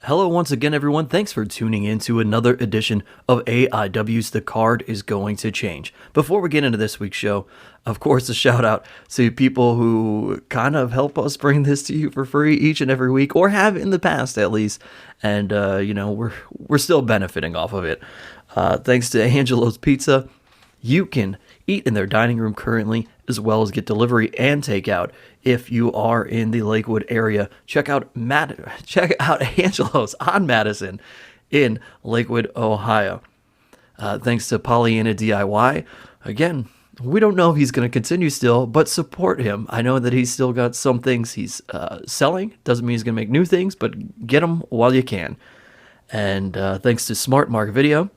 Hello once again, everyone. Thanks for tuning in to another edition of AIW's The Card is Going to Change. Before we get into this week's show, of course, a shout out to people who kind of help us bring this to you for free each and every week, or have in the past at least. And, we're still benefiting off of it. Thanks to Angelo's Pizza. You can eat in their dining room currently, as well as get delivery and takeout. If you are in the Lakewood area, check out Angelo's on Madison in Lakewood, Ohio. Thanks to Pollyanna DIY. Again, we don't know if he's going to continue still, but support him. I know that he's still got some things he's selling. Doesn't mean he's going to make new things, but get them while you can. And thanks to Smart Mark Video,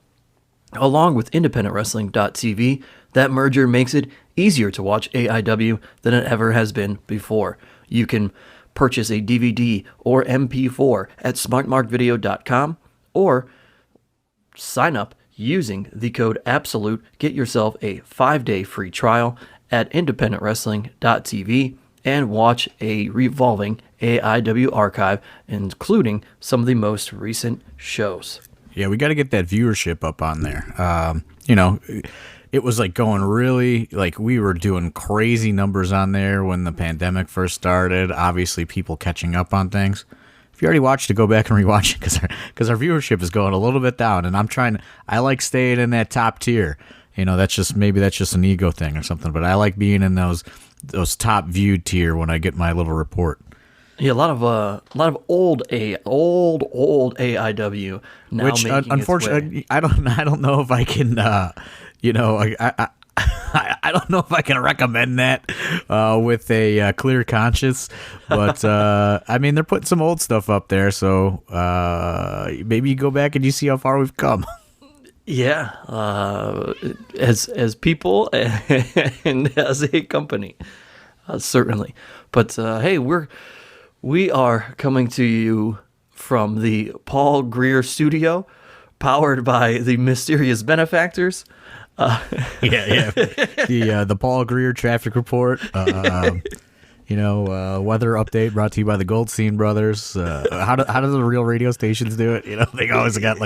along with IndependentWrestling.tv. That merger makes it easier to watch AIW than it ever has been before. You can purchase a DVD or MP4 at smartmarkvideo.com or sign up using the code ABSOLUTE. Get yourself a 5-day free trial at IndependentWrestling.tv and watch a revolving AIW archive, including some of the most recent shows. Yeah, we got to get that viewership up on there. It was like going really, like we were doing crazy numbers on there when the pandemic first started. Obviously, people catching up on things. If you already watched it, go back and rewatch it because our viewership is going a little bit down. And I like staying in that top tier. That's just an ego thing or something. But I like being in those top viewed tier when I get my little report. Yeah, a lot of old AIW now, which unfortunately I don't know if I can I don't know if I can recommend that with a clear conscience, but they're putting some old stuff up there, so maybe you go back and you see how far we've come. Yeah, as people and as a company, certainly. But hey, we are coming to you from the Paul Greer studio, powered by the mysterious benefactors. The Paul Greer traffic report. Weather update brought to you by the Goldstein brothers. How do the real radio stations do it? They always got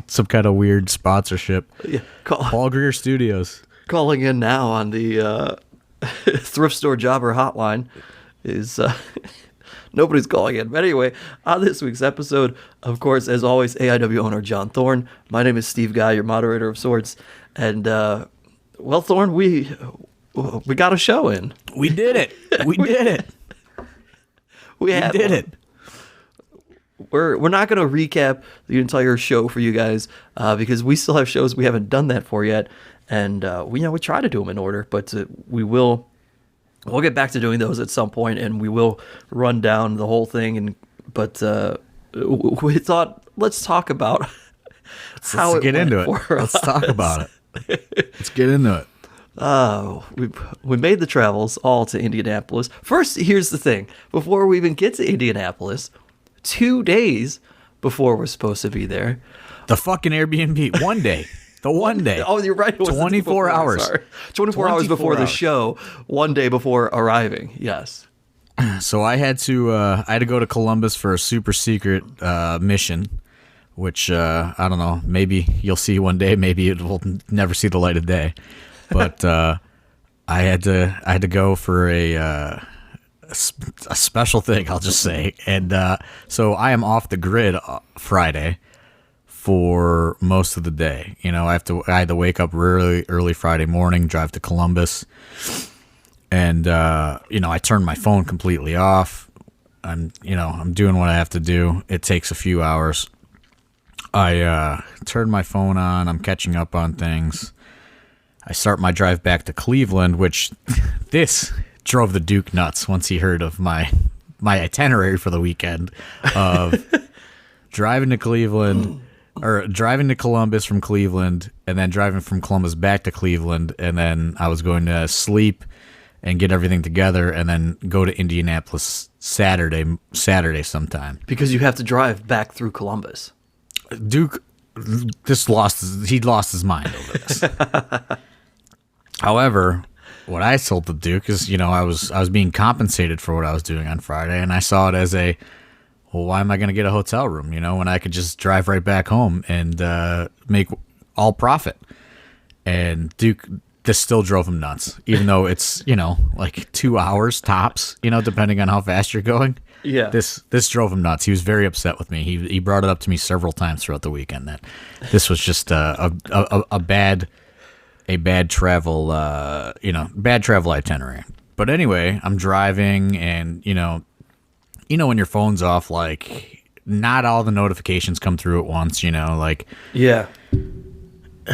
some kind of weird sponsorship. Yeah, Paul Greer Studios. Calling in now on the thrift store jobber hotline is nobody's calling in. But anyway, on this week's episode, of course, as always, AIW owner John Thorne. My name is Steve Guy, your moderator of sorts. And, Thorne, we got a show in. We did it. We did it. We did it. We're not going to recap the entire show for you guys because we still have shows we haven't done that for yet. And, we try to do them in order, but we'll get back to doing those at some point, and we will run down the whole thing. But we thought, let's talk about how let's get into it. Let's talk about it. Let's get into it. We made the travels all to Indianapolis. First, here's the thing. Before we even get to Indianapolis, 2 days before we're supposed to be there, the fucking Airbnb, one day. The one day. Oh, you're right. 24 hours. Sorry. 24 hours before the show, 1 day before arriving. Yes. So I had to go to Columbus for a super secret mission, which I don't know. Maybe you'll see one day. Maybe it will never see the light of day. But I had to go for a special thing. I'll just say. And so I am off the grid Friday for most of the day. I had to wake up really early Friday morning, drive to Columbus, and I turned my phone completely off. I'm doing what I have to do. It takes a few hours. I turned my phone on. I'm catching up on things. I start my drive back to Cleveland, which this drove the Duke nuts once he heard of my itinerary for the weekend of driving to Cleveland. Or driving to Columbus from Cleveland, and then driving from Columbus back to Cleveland, and then I was going to sleep and get everything together, and then go to Indianapolis Saturday sometime. Because you have to drive back through Columbus. Duke he lost his mind over this. However, what I told the Duke is, I was being compensated for what I was doing on Friday, and I saw it as well, why am I going to get a hotel room, when I could just drive right back home and make all profit? And Duke, this still drove him nuts, even though it's, like 2 hours tops, depending on how fast you're going. Yeah. This drove him nuts. He was very upset with me. He brought it up to me several times throughout the weekend that this was just a bad travel, bad travel itinerary. But anyway, I'm driving, and when your phone's off, like not all the notifications come through at once. Yeah.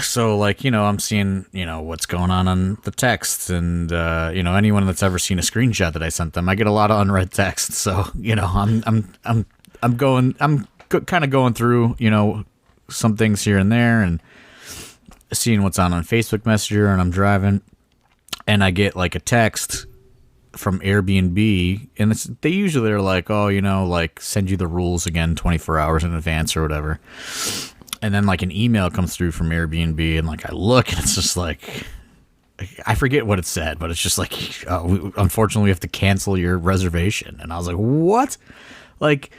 So I'm seeing what's going on the texts, and anyone that's ever seen a screenshot that I sent them, I get a lot of unread texts. So I'm kind of going through some things here and there, and seeing what's on Facebook Messenger, and I'm driving, and I get like a text from Airbnb, and they usually are like, oh, like send you the rules again 24 hours in advance or whatever. And then like an email comes through from Airbnb, and like I look, and it's just like, I forget what it said, but it's just like, unfortunately we have to cancel your reservation. And I was like, what? Like,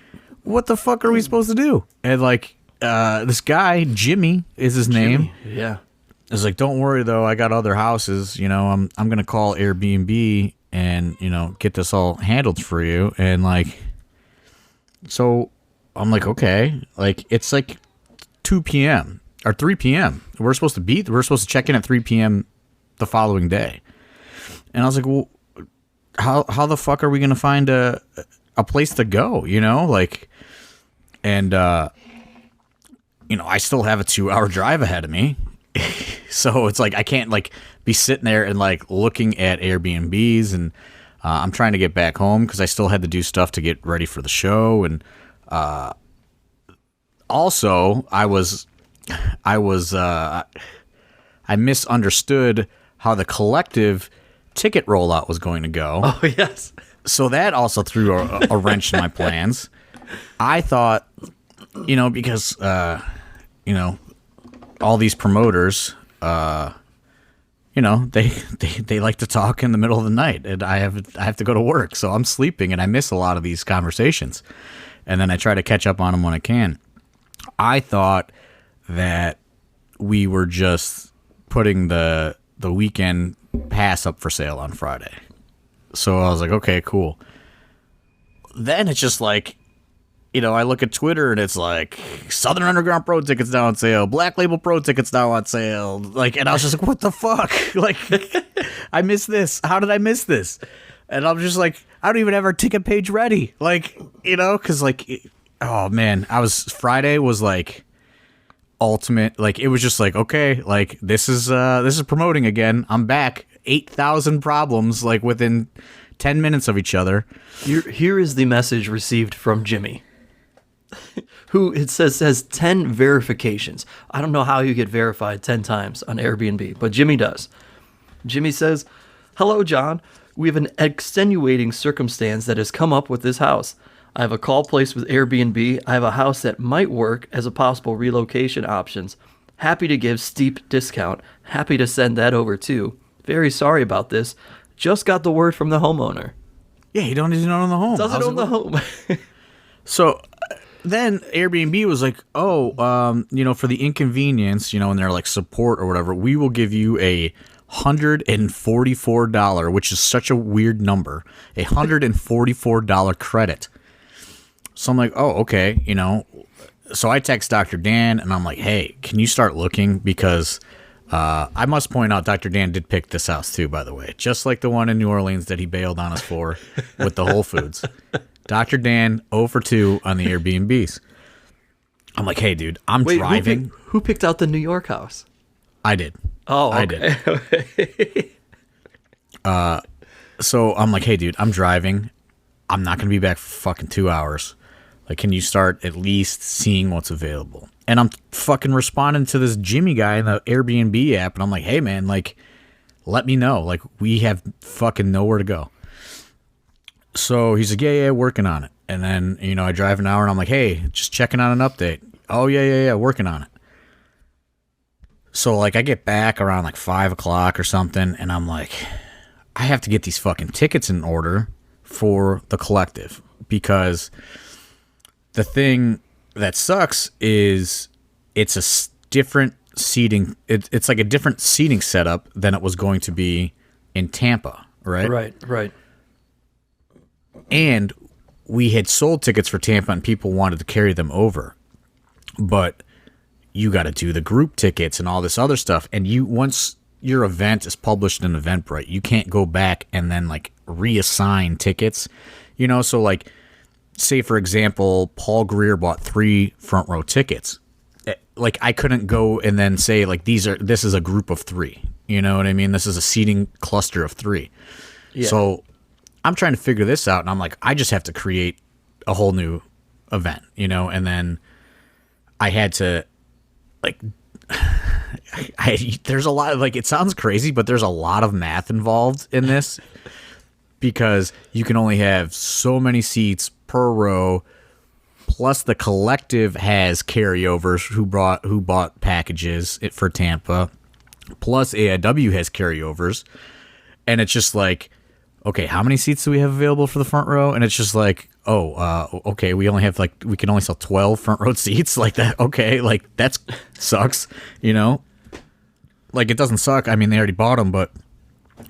what the fuck are we supposed to do? And like, this guy, Jimmy is his name. Yeah. It's like, don't worry though, I got other houses, I'm going to call Airbnb and, get this all handled for you. And like, so I'm like, okay, like it's like 2 p.m. or 3 p.m. We're supposed to check in at 3 p.m. the following day. And I was like, well, how the fuck are we going to find a place to go, like, and, I still have a 2-hour drive ahead of me. So it's like, I can't like be sitting there and like looking at Airbnbs, and I'm trying to get back home because I still had to do stuff to get ready for the show. And, also, I misunderstood how the Collective ticket rollout was going to go. Oh, yes. So that also threw a wrench in my plans. I thought, because, all these promoters, they like to talk in the middle of the night, and I have to go to work, so I'm sleeping, and I miss a lot of these conversations. And then I try to catch up on them when I can. I thought that we were just putting the weekend pass up for sale on Friday. So I was like, okay, cool. Then it's just like, I look at Twitter, and it's like Southern Underground Pro tickets now on sale, Black Label Pro tickets now on sale. Like, and I was just like, what the fuck? Like, I missed this. How did I miss this? And I'm just like, I don't even have our ticket page ready. Like, because like, oh man, Friday was like ultimate. Like, it was just like, okay, like this is promoting again. I'm back. 8,000 problems like within 10 minutes of each other. Here is the message received from Jimmy, who it says has 10 verifications. I don't know how you get verified 10 times on Airbnb, but Jimmy does. Jimmy says, hello, John. We have an extenuating circumstance that has come up with this house. I have a call placed with Airbnb. I have a house that might work as a possible relocation options. Happy to give steep discount. Happy to send that over too. Very sorry about this. Just got the word from the homeowner. Yeah, he don't even own the home. Doesn't own the home. So then Airbnb was like, oh, for the inconvenience, and they're like support or whatever, we will give you a $144, which is such a weird number, a $144 credit. So I'm like, oh, okay, So I text Dr. Dan, and I'm like, hey, can you start looking? Because I must point out Dr. Dan did pick this house too, by the way, just like the one in New Orleans that he bailed on us for with the Whole Foods. Dr. Dan 0 for 2 on the Airbnbs. I'm like, hey, dude, I'm driving. Who picked out the New York house? I did. Oh, okay. I did. So I'm like, hey, dude, I'm driving. I'm not going to be back for fucking 2 hours. Like, can you start at least seeing what's available? And I'm fucking responding to this Jimmy guy in the Airbnb app, and I'm like, hey, man, like, let me know. Like, we have fucking nowhere to go. So he's like, yeah, working on it. And then, I drive an hour, and I'm like, hey, just checking on an update. Oh, yeah, working on it. So, like, I get back around, like, 5 o'clock or something, and I'm like, I have to get these fucking tickets in order for the Collective, because the thing that sucks is it's different seating. It's like a different seating setup than it was going to be in Tampa, right? Right. And we had sold tickets for Tampa and people wanted to carry them over. But you got to do the group tickets and all this other stuff. And once your event is published in Eventbrite, you can't go back and then like reassign tickets. So like, say for example, Paul Greer bought 3 front row tickets. Like I couldn't go and then say like this is a group of 3. You know what I mean? This is a seating cluster of 3. Yeah. So I'm trying to figure this out, and I'm like, I just have to create a whole new event, and then I had to like, there's a lot of like, it sounds crazy, but there's a lot of math involved in this because you can only have so many seats per row. Plus the collective has carryovers who bought packages for Tampa. Plus AIW has carryovers. And it's just like, okay, how many seats do we have available for the front row? And it's just like, okay, we can only sell 12 front row seats like that. Okay, like that sucks, Like it doesn't suck. I mean, they already bought them, but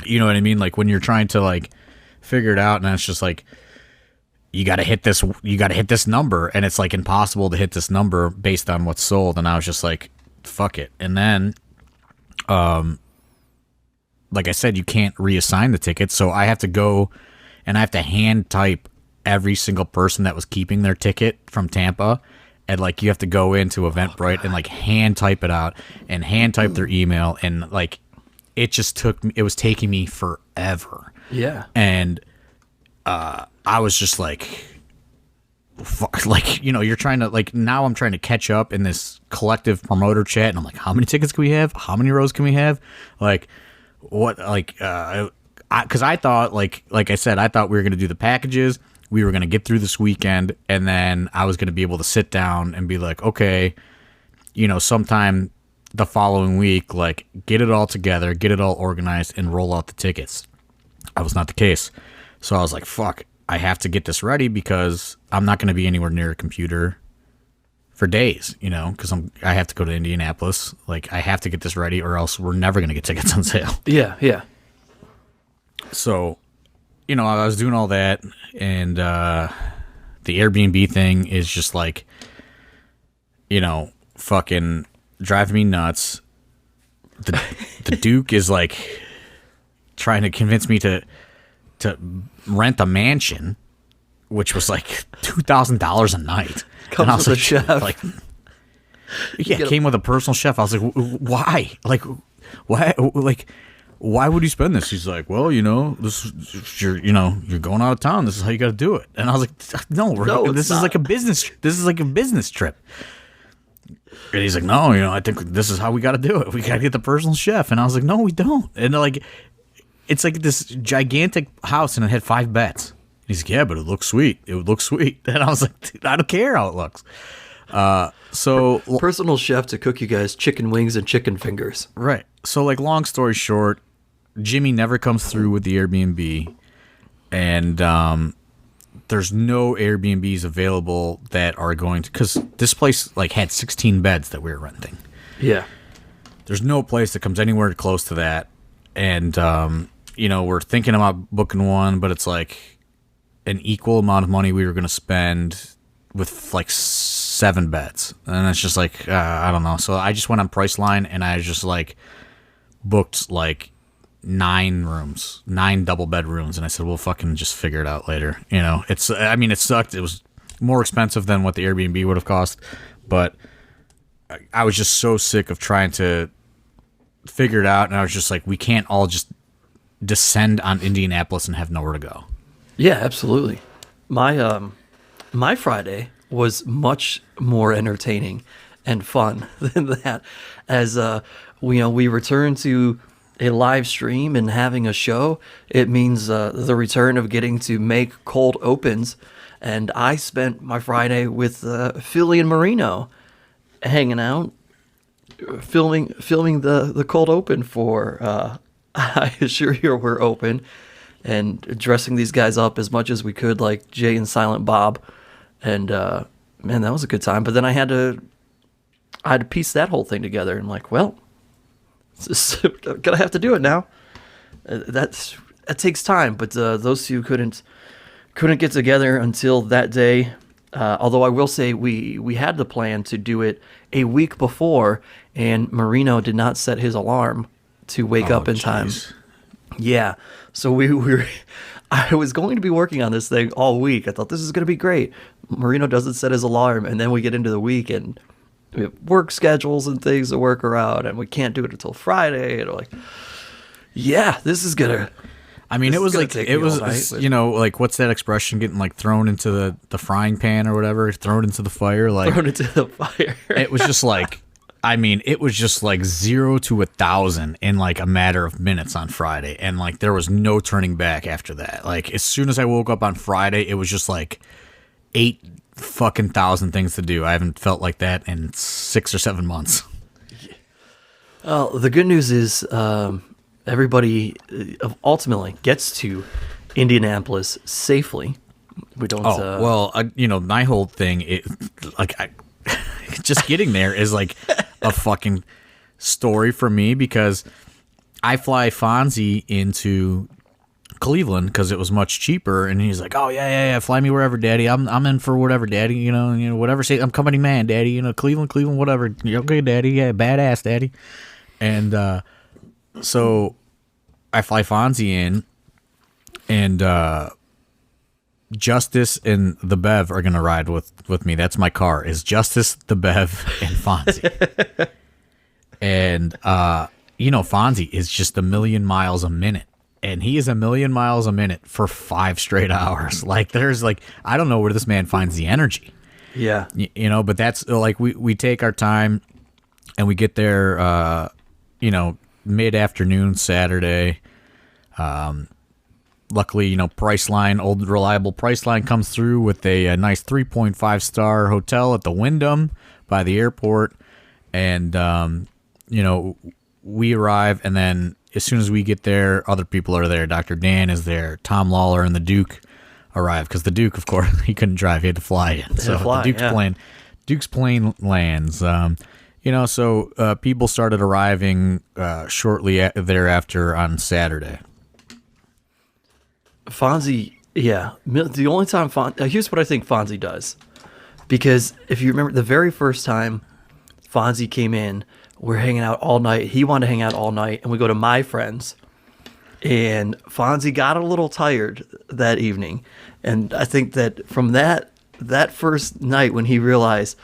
you know what I mean? Like when you're trying to like figure it out and it's just like, you got to hit this number, and it's like impossible to hit this number based on what's sold. And I was just like, fuck it. And then, like I said, you can't reassign the tickets. So I have to go and I have to hand type every single person that was keeping their ticket from Tampa. And like, you have to go into Eventbrite and like hand type it out and hand type their email. And like, it was taking me forever. Yeah. And, I was just like, fuck, like, you're trying to like, now I'm trying to catch up in this collective promoter chat. And I'm like, how many tickets can we have? How many rows can we have? Like, what, like, cause I thought like I said, I thought we were going to do the packages. We were going to get through this weekend. And then I was going to be able to sit down and be like, okay, sometime the following week, like get it all together, get it all organized and roll out the tickets. That was not the case. So I was like, fuck, I have to get this ready because I'm not going to be anywhere near a computer for days, because I have to go to Indianapolis. Like, I have to get this ready or else we're never going to get tickets on sale. Yeah. So, I was doing all that, and the Airbnb thing is just like, fucking driving me nuts. The Duke is like trying to convince me to rent a mansion, which was like $2,000 a night. Comes with a chef. Like, yeah, it came with a personal chef. I was like, why? Like, why? Like, why would you spend this? He's like, well, this you're going out of town. This is how you got to do it. And I was like, no, this is like a business. This is like a business trip. And he's like, no, I think this is how we got to do it. We got to get the personal chef. And I was like, no, we don't. And like, it's like this gigantic house, and it had 5 beds. He's like, yeah, but it looks sweet. It would look sweet. And I was like, dude, I don't care how it looks. So personal chef to cook you guys chicken wings and chicken fingers. Right. So like, long story short, Jimmy never comes through with the Airbnb, and there's no Airbnbs available that are going to, because this place like had 16 beds that we were renting. Yeah. There's no place that comes anywhere close to that. And, we're thinking about booking one, but it's like an equal amount of money we were going to spend with like 7 beds. And it's just like, I don't know. So I just went on Priceline and I just like booked like 9 double bed rooms. And I said, we'll fucking just figure it out later. It sucked. It was more expensive than what the Airbnb would have cost, but I was just so sick of trying to figure it out. And I was just like, we can't all just descend on Indianapolis and have nowhere to go. Yeah, absolutely. My Friday was much more entertaining and fun than that, as we return to a live stream and having a show. It means the return of getting to make cold opens, and I spent my Friday with Philly and Marino hanging out, filming the cold open for I Assure You We're Open, and dressing these guys up as much as we could, like Jay and Silent Bob, and man, that was a good time. But then I had to piece that whole thing together, and like, well, gonna have to do it now. That takes time, but those two couldn't get together until that day. Although I will say we had the plan to do it a week before, and Marino did not set his alarm to wake up in time. Yeah, so we were. I was going to be working on this thing all week. I thought this is going to be great. Marino doesn't set his alarm, and then we get into the week, and we have work schedules and things to work around, and we can't do it until Friday. And we're like, yeah, this is gonna. I mean, it was like, you know, like, what's that expression? Getting like thrown into the frying pan or whatever, thrown into the fire, like thrown into the fire. It was just like, I mean, it was just like 0 to 1,000 in like a matter of minutes on Friday, and like there was no turning back after that. Like as soon as I woke up on Friday, it was just like 8,000 things to do. I haven't felt like that in 6 or 7 months. The good news is. Everybody ultimately gets to Indianapolis safely. We don't. You know, my whole thing, just getting there is like a fucking story for me, because I fly Fonzie into Cleveland because it was much cheaper, and he's like, "Oh yeah, fly me wherever, Daddy. I'm in for whatever, Daddy. You know, whatever. Say I'm company man, Daddy. You know, Cleveland, whatever. Okay, Daddy. Yeah, badass, Daddy." And so I fly Fonzie in, and Justice and the Bev are going to ride with me. That's my car, is Justice, the Bev, and Fonzie. And, you know, Fonzie is just 1,000,000 miles a minute. And he is 1,000,000 miles a minute for 5 straight hours. Like, there's like, I don't know where this man finds the energy. Yeah. You know, but that's like, we take our time, and we get there, you know, mid-afternoon Saturday. Luckily, you know, Priceline, old reliable Priceline, comes through with a nice 3.5-star hotel at the Wyndham by the airport. And, you know, we arrive, and then as soon as we get there, other people are there. Dr. Dan is there. Tom Lawler and the Duke arrive, because the Duke, of course, he couldn't drive. He had to fly in. So the Duke's plane lands. You know, so people started arriving shortly thereafter on Saturday. Fonzie, yeah. The only time here's what I think Fonzie does. Because if you remember the very first time Fonzie came in, we're hanging out all night. He wanted to hang out all night, and we go to my friend's. And Fonzie got a little tired that evening. And I think that from that first night when he realized,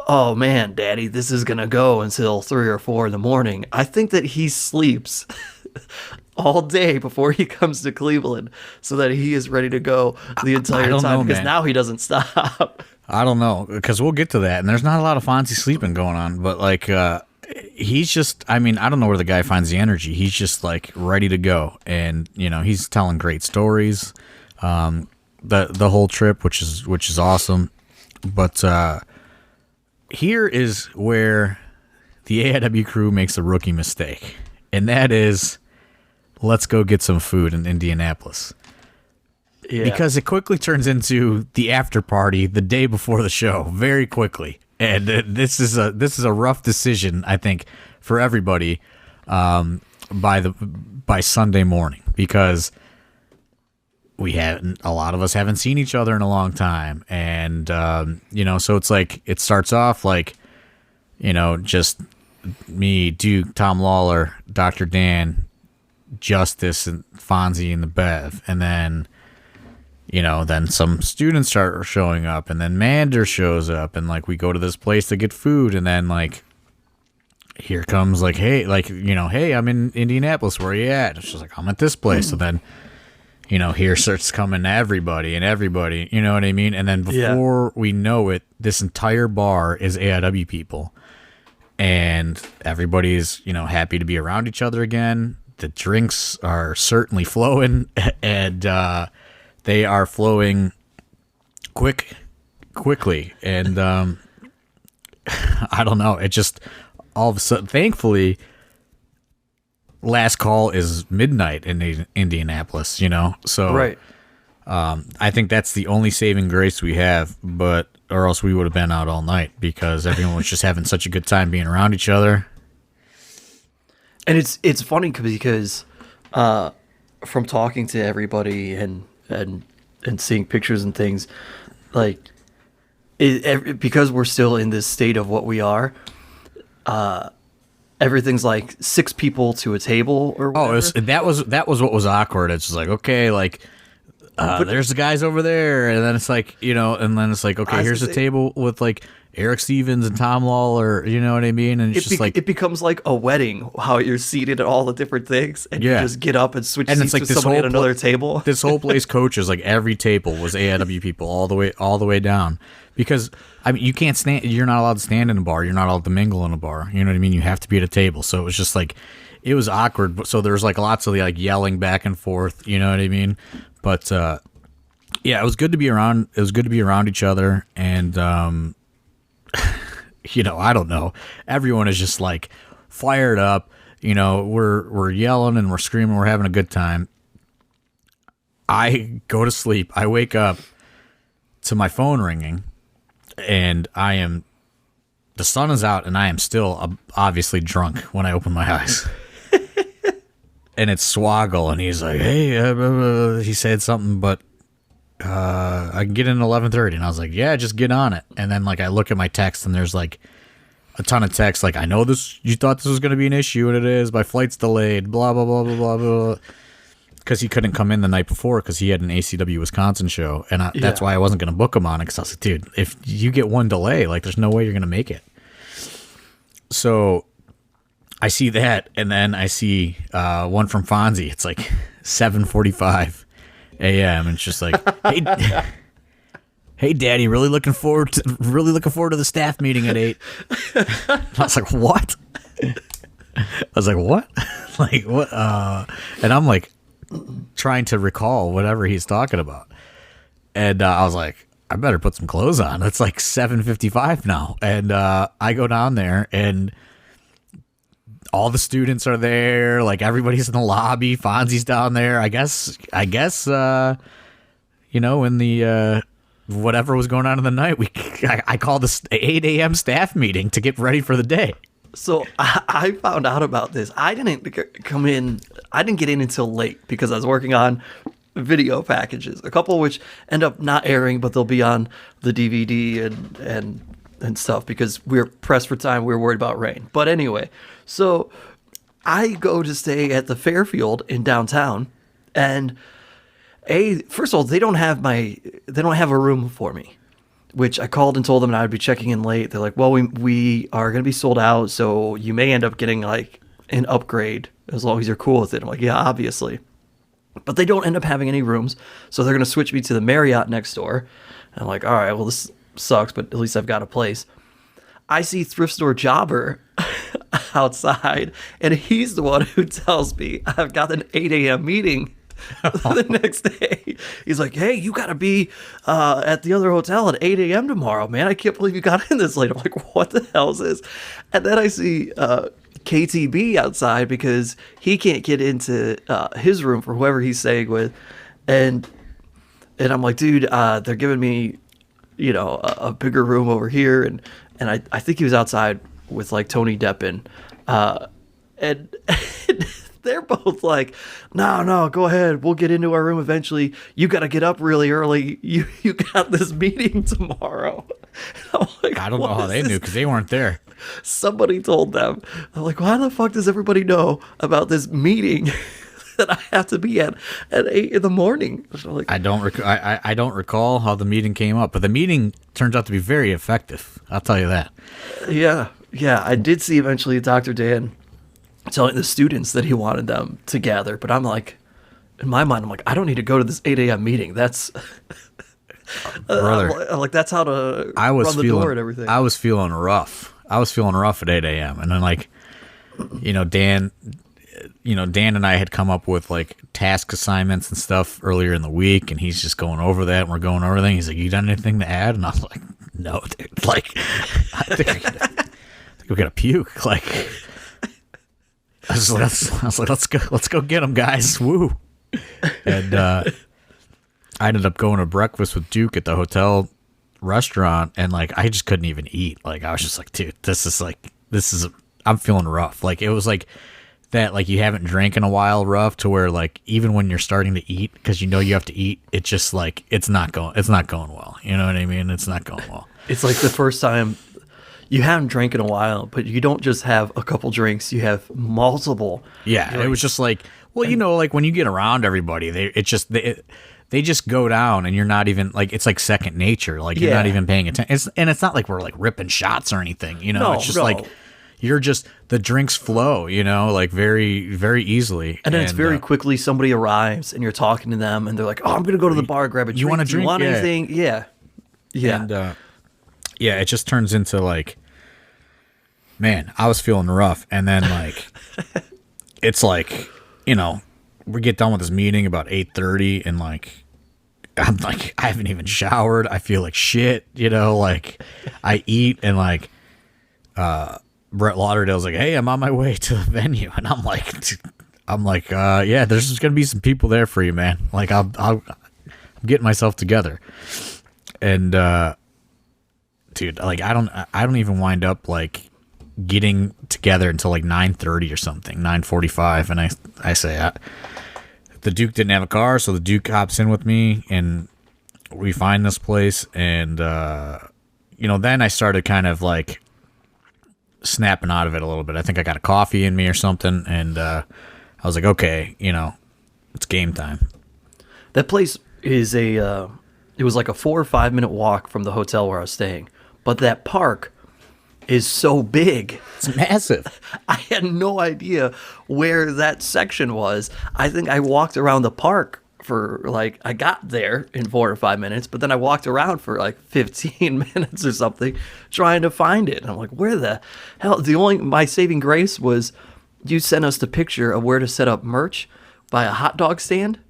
oh man, Daddy, this is going to go until 3 or 4 in the morning, I think that he sleeps all day before he comes to Cleveland so that he is ready to go the entire time, because now he doesn't stop. I don't know, because we'll get to that, and there's not a lot of Fonzie sleeping going on, but like he's just, I mean, I don't know where the guy finds the energy. He's just like ready to go, and you know, he's telling great stories the whole trip, which is awesome. But here is where the AIW crew makes a rookie mistake, and that is, let's go get some food in Indianapolis. Yeah. Because it quickly turns into the after party the day before the show, very quickly. And this is a rough decision, I think, for everybody by Sunday morning, because a lot of us haven't seen each other in a long time, and you know, so it's like it starts off like, you know, just me, Duke, Tom Lawler, Dr. Dan, Justice, and Fonzie, and the Bev, and then, you know, then some students start showing up, and then Mander shows up, and like we go to this place to get food, and then like here comes like, hey, like, you know, hey, I'm in Indianapolis, where are you at? And she's like, I'm at this place. So then, you know, here starts coming everybody, you know what I mean? And then before we know it, this entire bar is AIW people, and everybody's, you know, happy to be around each other again. The drinks are certainly flowing, and they are flowing quickly. And I don't know, it just all of a sudden, thankfully, last call is midnight in Indianapolis, you know? So right. I think that's the only saving grace we have, or else we would have been out all night because everyone was just having such a good time being around each other. And it's funny because from talking to everybody and seeing pictures and things, like because we're still in this state of what we are, everything's like 6 people to a table or whatever. That was what was awkward. It's just like, okay, like there's the guys over there, and then it's like, and then it's like, okay, here's a table with like Eric Stevens and Tom Lawler, you know what I mean? And it's just like, it becomes like a wedding, how you're seated at all the different things, and you just get up and switch seats with somebody at another table. This whole place coaches, like every table was AIW people all the way down. Because I mean, you can't stand. You're not allowed to stand in a bar. You're not allowed to mingle in a bar. You know what I mean? You have to be at a table. So it was just like, it was awkward. So there's like lots of like yelling back and forth. You know what I mean? But yeah, it was good to be around. It was good to be around each other. And I don't know. Everyone is just like fired up. We're yelling and we're screaming. We're having a good time. I go to sleep. I wake up to my phone ringing. And the sun is out, and I am still obviously drunk when I open my eyes. And it's Swoggle, and he's like, hey, he said something, but I can get in at 11:30. And I was like, yeah, just get on it. And then like I look at my text, and there's like a ton of text, like, I know this, you thought this was going to be an issue, and it is. My flight's delayed, blah, blah, blah, blah, blah, blah. Because he couldn't come in the night before because he had an ACW Wisconsin show. And that's why I wasn't going to book him on it, because I was like, dude, if you get one delay, like, there's no way you're going to make it. So I see that, and then I see one from Fonzie. It's like 7:45 a.m. and it's just like, hey, Daddy, really looking forward to the staff meeting at 8. I was like, what? Like, what? And I'm like trying to recall whatever he's talking about. And I was like, I better put some clothes on. It's like 7:55 now. And I go down there, and all the students are there. Like, everybody's in the lobby. Fonzie's down there. I guess, in the whatever was going on in the night, I called the 8 a.m. staff meeting to get ready for the day. So I found out about this. I didn't get in until late because I was working on video packages, a couple of which end up not airing, but they'll be on the DVD and stuff because we're pressed for time. We're worried about rain. But anyway, so I go to stay at the Fairfield in downtown, and first of all, they don't have a room for me, which I called and told them I'd be checking in late. They're like, well, we are going to be sold out, so you may end up getting like an upgrade as long as you're cool with it. I'm like, yeah, obviously. But they don't end up having any rooms, so they're going to switch me to the Marriott next door. And I'm like, all right, well, this sucks, but at least I've got a place. I see Thrift Store Jobber outside, and he's the one who tells me I've got an 8 a.m. meeting the next day. He's like, hey, you gotta be at the other hotel at 8 a.m. tomorrow, man. I can't believe you got in this late. I'm like, what the hell is this? And then I see KTB outside because he can't get into his room for whoever he's staying with, and I'm like, dude, they're giving me a bigger room over here, and I think he was outside with like Tony Deppen, and they're both like, no, go ahead. We'll get into our room eventually. You got to get up really early. You got this meeting tomorrow. I'm like, I don't know how they knew because they weren't there. Somebody told them. I'm like, why the fuck does everybody know about this meeting that I have to be at 8 in the morning? So like, I don't recall how the meeting came up, but the meeting turns out to be very effective. I'll tell you that. Yeah. I did see eventually Dr. Dan telling the students that he wanted them to gather, but I'm like, in my mind, I'm like, I don't need to go to this 8 a.m. meeting. That's brother. I'm like, that's how to run the door and everything. I was feeling rough. At 8 a.m. And then like, Dan and I had come up with like task assignments and stuff earlier in the week, and he's just going over that, and we're going over everything. He's like, you done anything to add? And I was like, no, dude. Like, I think we're gonna puke. Like, I was like, let's go get him, guys. Woo. And I ended up going to breakfast with Duke at the hotel restaurant, and like I just couldn't even eat. Like I was just like, dude, I'm feeling rough. Like it was like that, like you haven't drank in a while, rough, to where like even when you're starting to eat, because you know you have to eat, it's just like it's not going well. You know what I mean? It's not going well. It's like the first time you haven't drank in a while, but you don't just have a couple drinks, you have multiple. Yeah, drinks. It was just like, well, you know, like when you get around everybody, they just go down, and you're not even like, it's like second nature. Like you're not even paying attention. And it's not like we're like ripping shots or anything, you know. No, it's just like you're just, the drinks flow, you know, like very, very easily. And then it's very quickly somebody arrives and you're talking to them and they're like, oh, I'm going to go to the bar, grab a drink. You want a drink? You want anything? Yeah. Yeah. And yeah, it just turns into like, man, I was feeling rough. And then like, it's like, you know, we get done with this meeting about 8:30, and like I'm like, I haven't even showered. I feel like shit, you know, like I eat, and like Brett Lauderdale's like, hey, I'm on my way to the venue, and I'm like, yeah, there's just gonna be some people there for you, man. Like I'm getting myself together. And dude, like I don't even wind up like getting together until like 9:30 or something, 9:45, and I say, the Duke didn't have a car, so the Duke hops in with me, and we find this place, and you know, then I started kind of like snapping out of it a little bit. I think I got a coffee in me or something, and I was like, okay, you know, it's game time. That place is it was like a 4 or 5 minute walk from the hotel where I was staying, but that park is so big. It's massive. I had no idea where that section was. I think I walked around the park for like, I got there in 4 or 5 minutes, but then I walked around for like 15 minutes or something trying to find it. And I'm like, where the hell? My saving grace was you sent us the picture of where to set up merch by a hot dog stand.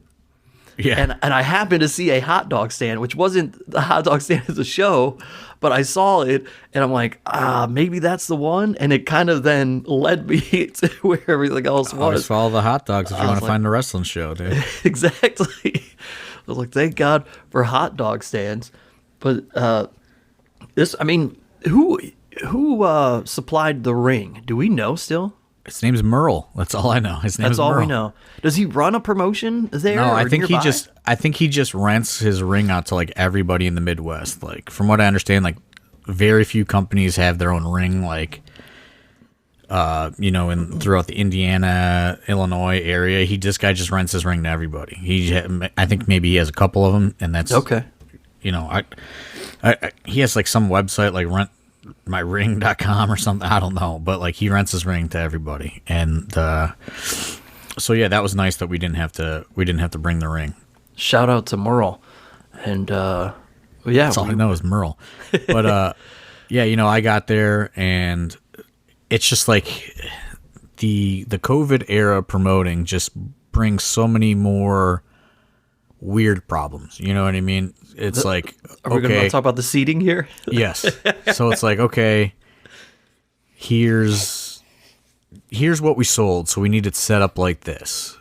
Yeah. And I happened to see a hot dog stand, which wasn't the hot dog stand of the show, but I saw it, and I'm like, maybe that's the one. And it kind of then led me to where everything else was. Always follow the hot dogs if you want to find a wrestling show, dude. Exactly. I was like, thank God for hot dog stands. But who supplied the ring? Do we know still? His name's Merle. That's all I know. That's all we know. Does he run a promotion there? No, I think nearby? I think he just rents his ring out to like everybody in the Midwest. Like from what I understand, like very few companies have their own ring. Like, you know, throughout the Indiana, Illinois area, this guy just rents his ring to everybody. I think maybe he has a couple of them, and that's okay. You know, he has like some website like rentmyring.com or something. I don't know, but like he rents his ring to everybody, and so yeah, that was nice that we didn't have to bring the ring. Shout out to Merle, and yeah, that's all I know is Merle. But yeah, you know, I got there, and it's just like the COVID era promoting just brings so many more weird problems. You know what I mean? It's like, are we going to talk about the seating here? Yes. So it's like, okay, here's what we sold, so we need it set up like this,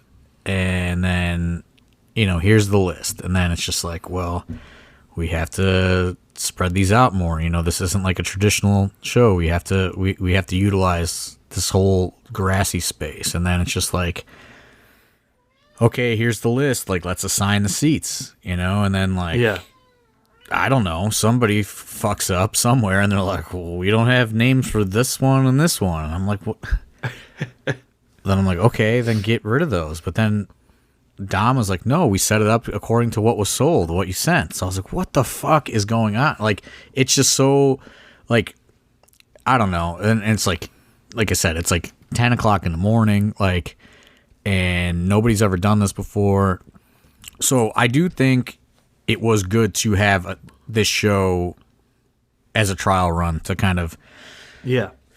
and then, you know, here's the list, and then it's just like, well, we have to spread these out more. You know, this isn't like a traditional show. We have to utilize this whole grassy space, and then it's just like, okay, here's the list. Like, let's assign the seats, you know, and then like, yeah. I don't know, somebody fucks up somewhere, and they're like, well, we don't have names for this one and this one. And I'm like, what? Then I'm like, okay, then get rid of those. But then Dom was like, no, we set it up according to what was sold, what you sent. So I was like, what the fuck is going on? Like, it's just so, like, I don't know. And it's like I said, it's like 10 o'clock in the morning, like, and nobody's ever done this before. So I do think it was good to have this show as a trial run to kind of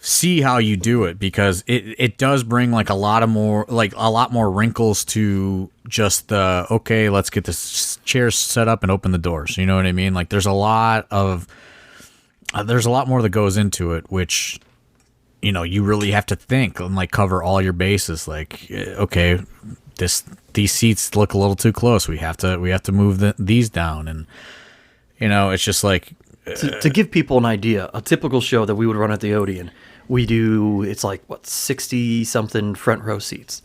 see how you do it, because it does bring like a lot more wrinkles to just the, okay, let's get this chairs set up and open the doors. You know what I mean? Like there's a lot more that goes into it, which, you know, you really have to think and like cover all your bases. Like, okay, these seats look a little too close. We have to move these down, and it's just like to give people an idea. A typical show that we would run at the Odeon, it's like 60 something front row seats.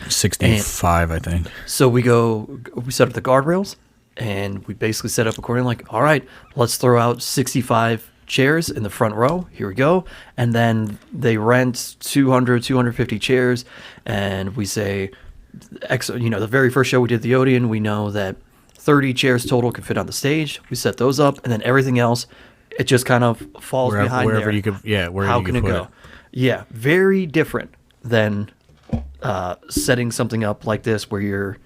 65, I think. So we set up the guardrails, and we basically set up accordingly. Like, all right, let's throw out 65 chairs in the front row. Here we go. And then they rent 250 chairs, and we say, the very first show we did at the Odeon, we know that 30 chairs total could fit on the stage. We set those up, and then everything else, it just kind of falls behind wherever there. you could, how can it go? Yeah, very different than setting something up like this where you're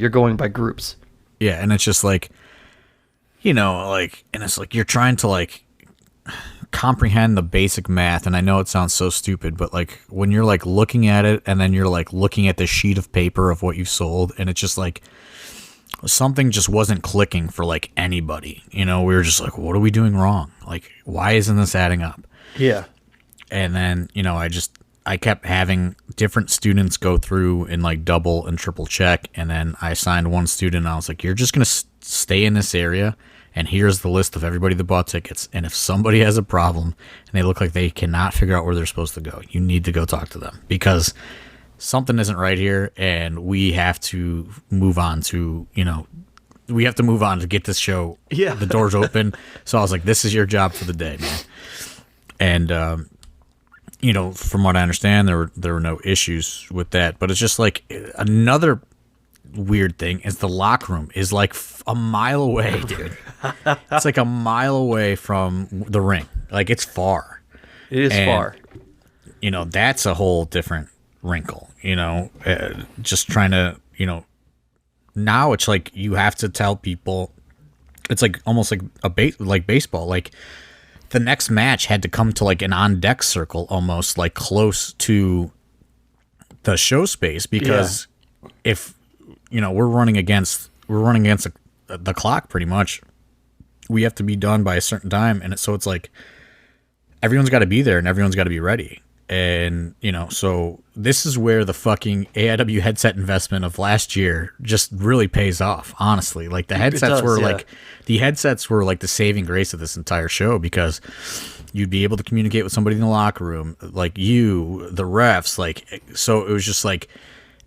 going by groups. Yeah, and it's just like, and it's like you're trying to like comprehend the basic math, and I know it sounds so stupid, but like when you're like looking at it and then you're like looking at the sheet of paper of what you've sold, and it's just like something just wasn't clicking for like anybody. We were just like, what are we doing wrong? Like, why isn't this adding up? Yeah. And then, I kept having different students go through and like double and triple check. And then I assigned one student, and I was like, you're just going to stay in this area. And here's the list of everybody that bought tickets. And if somebody has a problem and they look like they cannot figure out where they're supposed to go, you need to go talk to them, because something isn't right here. And we have to move on to, to get this show. Yeah. The doors open. So I was like, this is your job for the day, man. And, from what I understand, there were no issues with that. But it's just like another weird thing is the locker room is like a mile away, dude. It's like a mile away from the ring. Like, it's far. It is far. That's a whole different wrinkle. Just trying to, now it's like you have to tell people. It's like almost like baseball. Like, the next match had to come to like an on deck circle, almost like close to the show space, because if we're running against the clock pretty much, we have to be done by a certain time, and so it's like everyone's got to be there and everyone's got to be ready. And so this is where the fucking AIW headset investment of last year just really pays off, honestly. Like, the headsets were like the saving grace of this entire show, because you'd be able to communicate with somebody in the locker room, like the refs, like, so it was just like,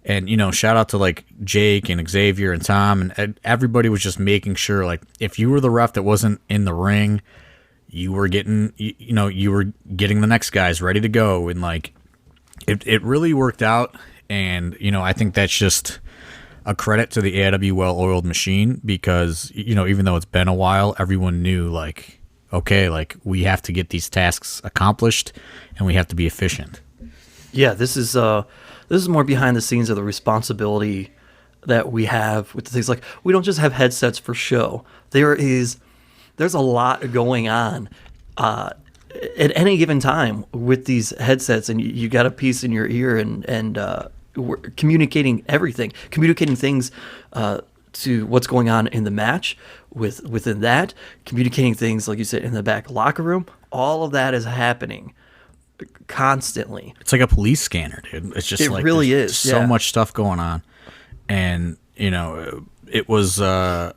and shout out to like Jake and Xavier and Tom, and everybody was just making sure, like, if you were the ref that wasn't in the ring, you were getting the next guys ready to go, and like it really worked out. And I think that's just a credit to the AIW well-oiled machine, because even though it's been a while, everyone knew, like, okay, like, we have to get these tasks accomplished and we have to be efficient. Yeah, this is more behind the scenes of the responsibility that we have with the things. Like, we don't just have headsets for show. There's a lot going on at any given time with these headsets, and you got a piece in your ear, and we're communicating things to what's going on in the match, within that, communicating things, like you said, in the back locker room. All of that is happening constantly. It's like a police scanner, dude. It's just it really is so much stuff going on. And it was I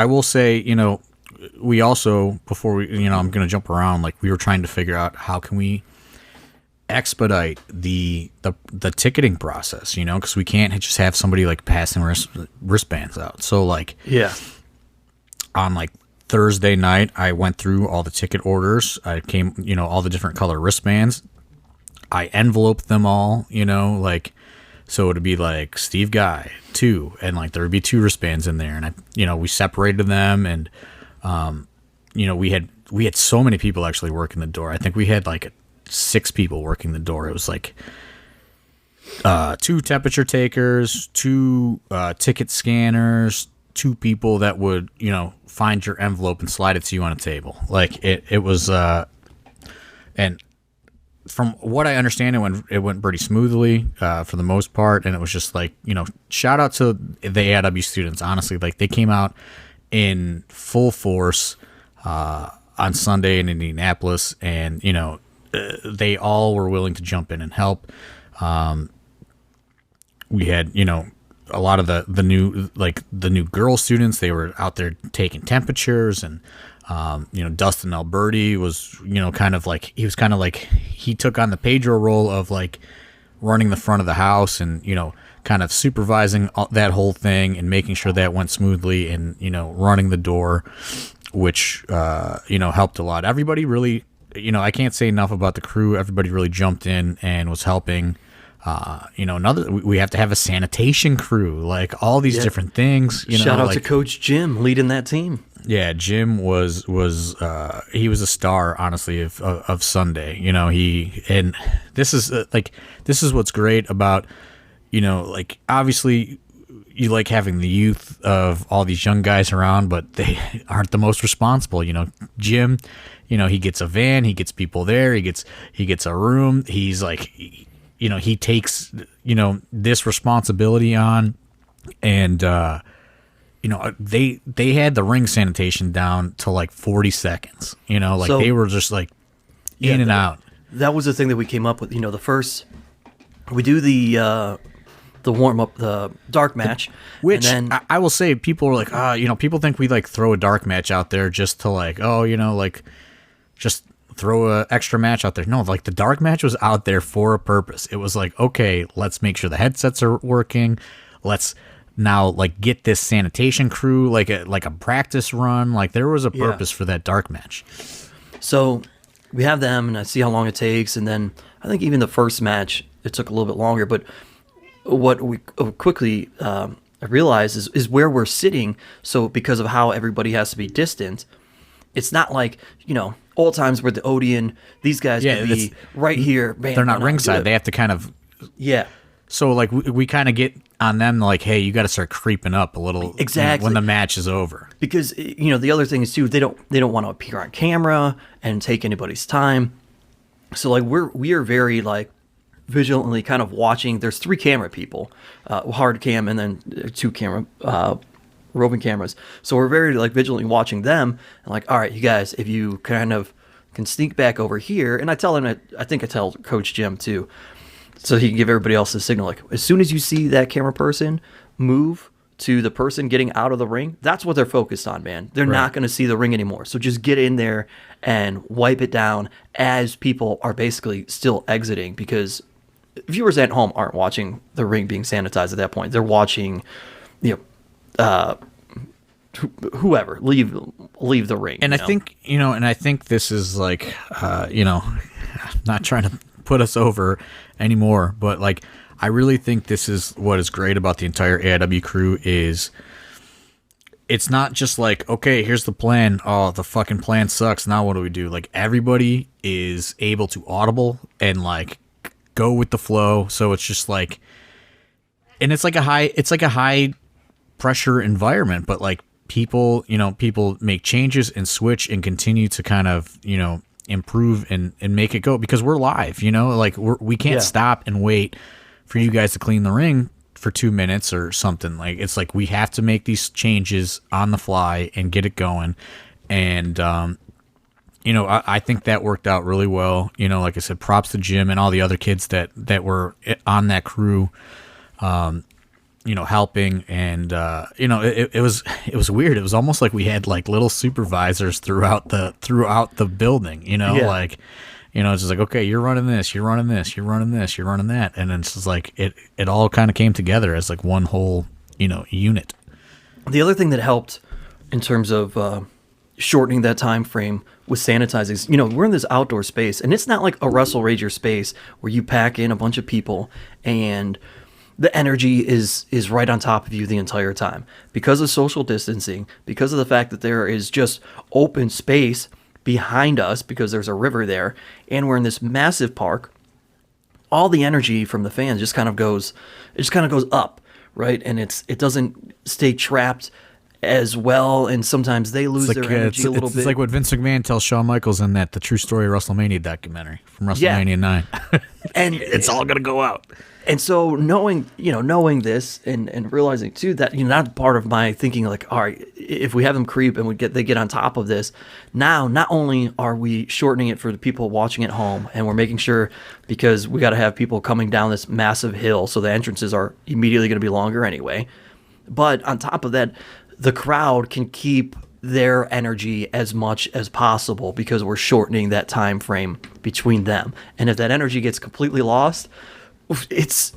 will say, we also, before we, I'm going to jump around, like, we were trying to figure out how can we expedite the ticketing process, because we can't just have somebody like passing wristbands out. So like, on like Thursday night, I went through all the ticket orders. I came, all the different color wristbands. I enveloped them all, like, so it'd be like Steve Guy 2, and like there would be 2 wristbands in there, and we separated them, and we had so many people actually working the door. I think we had like 6 people working the door. It was like 2 temperature takers, 2 ticket scanners, 2 people that would, find your envelope and slide it to you on a table. Like, it was, and from what I understand, it went pretty smoothly for the most part. And it was just like, shout out to the AIW students. Honestly, like, they came out in full force on Sunday in Indianapolis, and they all were willing to jump in and help. we had, a lot of the new girl students. They were out there taking temperatures, and Dustin Alberti was, he took on the Pedro role of like running the front of the house and, kind of supervising that whole thing and making sure that went smoothly, and, running the door, which, helped a lot. Everybody really, I can't say enough about the crew. Everybody really jumped in and was helping. We have to have a sanitation crew, like all these different things. Shout out to Coach Jim leading that team. Yeah, Jim was he was a star, honestly, of Sunday. This is what's great about, obviously you like having the youth of all these young guys around, but they aren't the most responsible. Jim, he gets a van, he gets people there, he gets a room. He's like, he takes, this responsibility on, and, they had the ring sanitation down to like 40 seconds, so, they were just like in and out. That was the thing that we came up with. The first, we do the warm up, the dark match, which and then, I will say, people were like, people think we like throw a dark match out there just to like, just throw a extra match out there. No, like the dark match was out there for a purpose. It was like, okay, let's make sure the headsets are working. Let's now like get this sanitation crew like a practice run. Like there was a purpose for that dark match. So we have them, and I see how long it takes, and then I think even the first match it took a little bit longer. But what we quickly realized is where we're sitting. So because of how everybody has to be distant, it's not like old times where the Odeon, these guys could be right here. Bam, they're not ringside. They have to kind of So like we kind of get on them like, hey, you got to start creeping up a little exactly when the match is over. Because the other thing is too, they don't want to appear on camera and take anybody's time. So like we are very like vigilantly kind of watching. There's 3 camera people, hard cam, and then 2 camera roving cameras. So we're very like vigilantly watching them, and like, all right, you guys, if you kind of can sneak back over here, and I tell him, I think I tell Coach Jim too, so he can give everybody else a signal. Like as soon as you see that camera person move to the person getting out of the ring, that's what they're focused on, man. They're not going to see the ring anymore. So just get in there and wipe it down as people are basically still exiting, because viewers at home aren't watching the ring being sanitized at that point. They're watching, whoever leave the ring. And I think this is like, not trying to put us over anymore, but like I really think this is what is great about the entire AIW crew is it's not just like, okay, here's the plan. Oh, the fucking plan sucks. Now what do we do? Like everybody is able to audible and like go with the flow. So it's just like, and it's like a high pressure environment, but like people make changes and switch and continue to kind of, improve and make it go, because we're live, like we can't stop and wait for you guys to clean the ring for 2 minutes or something. Like it's like we have to make these changes on the fly and get it going. And I think that worked out really well. Like I said, props to Jim and all the other kids that were on that crew, helping. And it was weird. It was almost like we had like little supervisors throughout the building. Like it's just like, okay, you're running this, you're running this, you're running this, you're running that, and then it's just like it all kind of came together as like one whole unit. The other thing that helped in terms of shortening that time frame with sanitizing, we're in this outdoor space, and it's not like a Wrestle Rager space where you pack in a bunch of people and the energy is right on top of you the entire time. Because of social distancing, because of the fact that there is just open space behind us because there's a river there, and we're in this massive park, all the energy from the fans just kind of goes up, right? And it doesn't stay trapped as well, and sometimes they lose their energy a little bit. It's like what Vince McMahon tells Shawn Michaels in that The True Story of WrestleMania documentary from WrestleMania 9. And it's all going to go out. And so knowing this and realizing too that not part of my thinking like, all right, if we have them creep and they get on top of this, now not only are we shortening it for the people watching at home, and we're making sure, because we got to have people coming down this massive hill, so the entrances are immediately going to be longer anyway. But on top of that, the crowd can keep their energy as much as possible because we're shortening that time frame between them. And if that energy gets completely lost, it's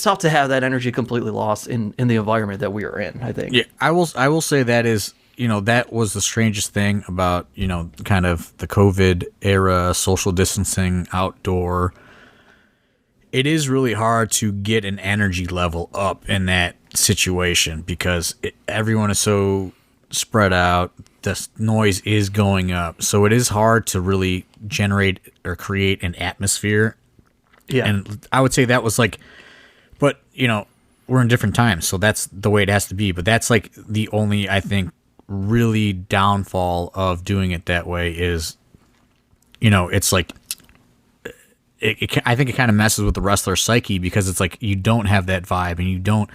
tough to have that energy completely lost in the environment that we are in, I think. Yeah, I will say that is, that was the strangest thing about, kind of the COVID era, social distancing, outdoor. It is really hard to get an energy level up in that situation because everyone is so spread out. The noise is going up. So it is hard to really generate or create an atmosphere. Yeah. And I would say that was like, but, we're in different times, so that's the way it has to be. But that's like the only, I think, really downfall of doing it that way is, it's like, I think it kind of messes with the wrestler's psyche because it's like you don't have that vibe and you don't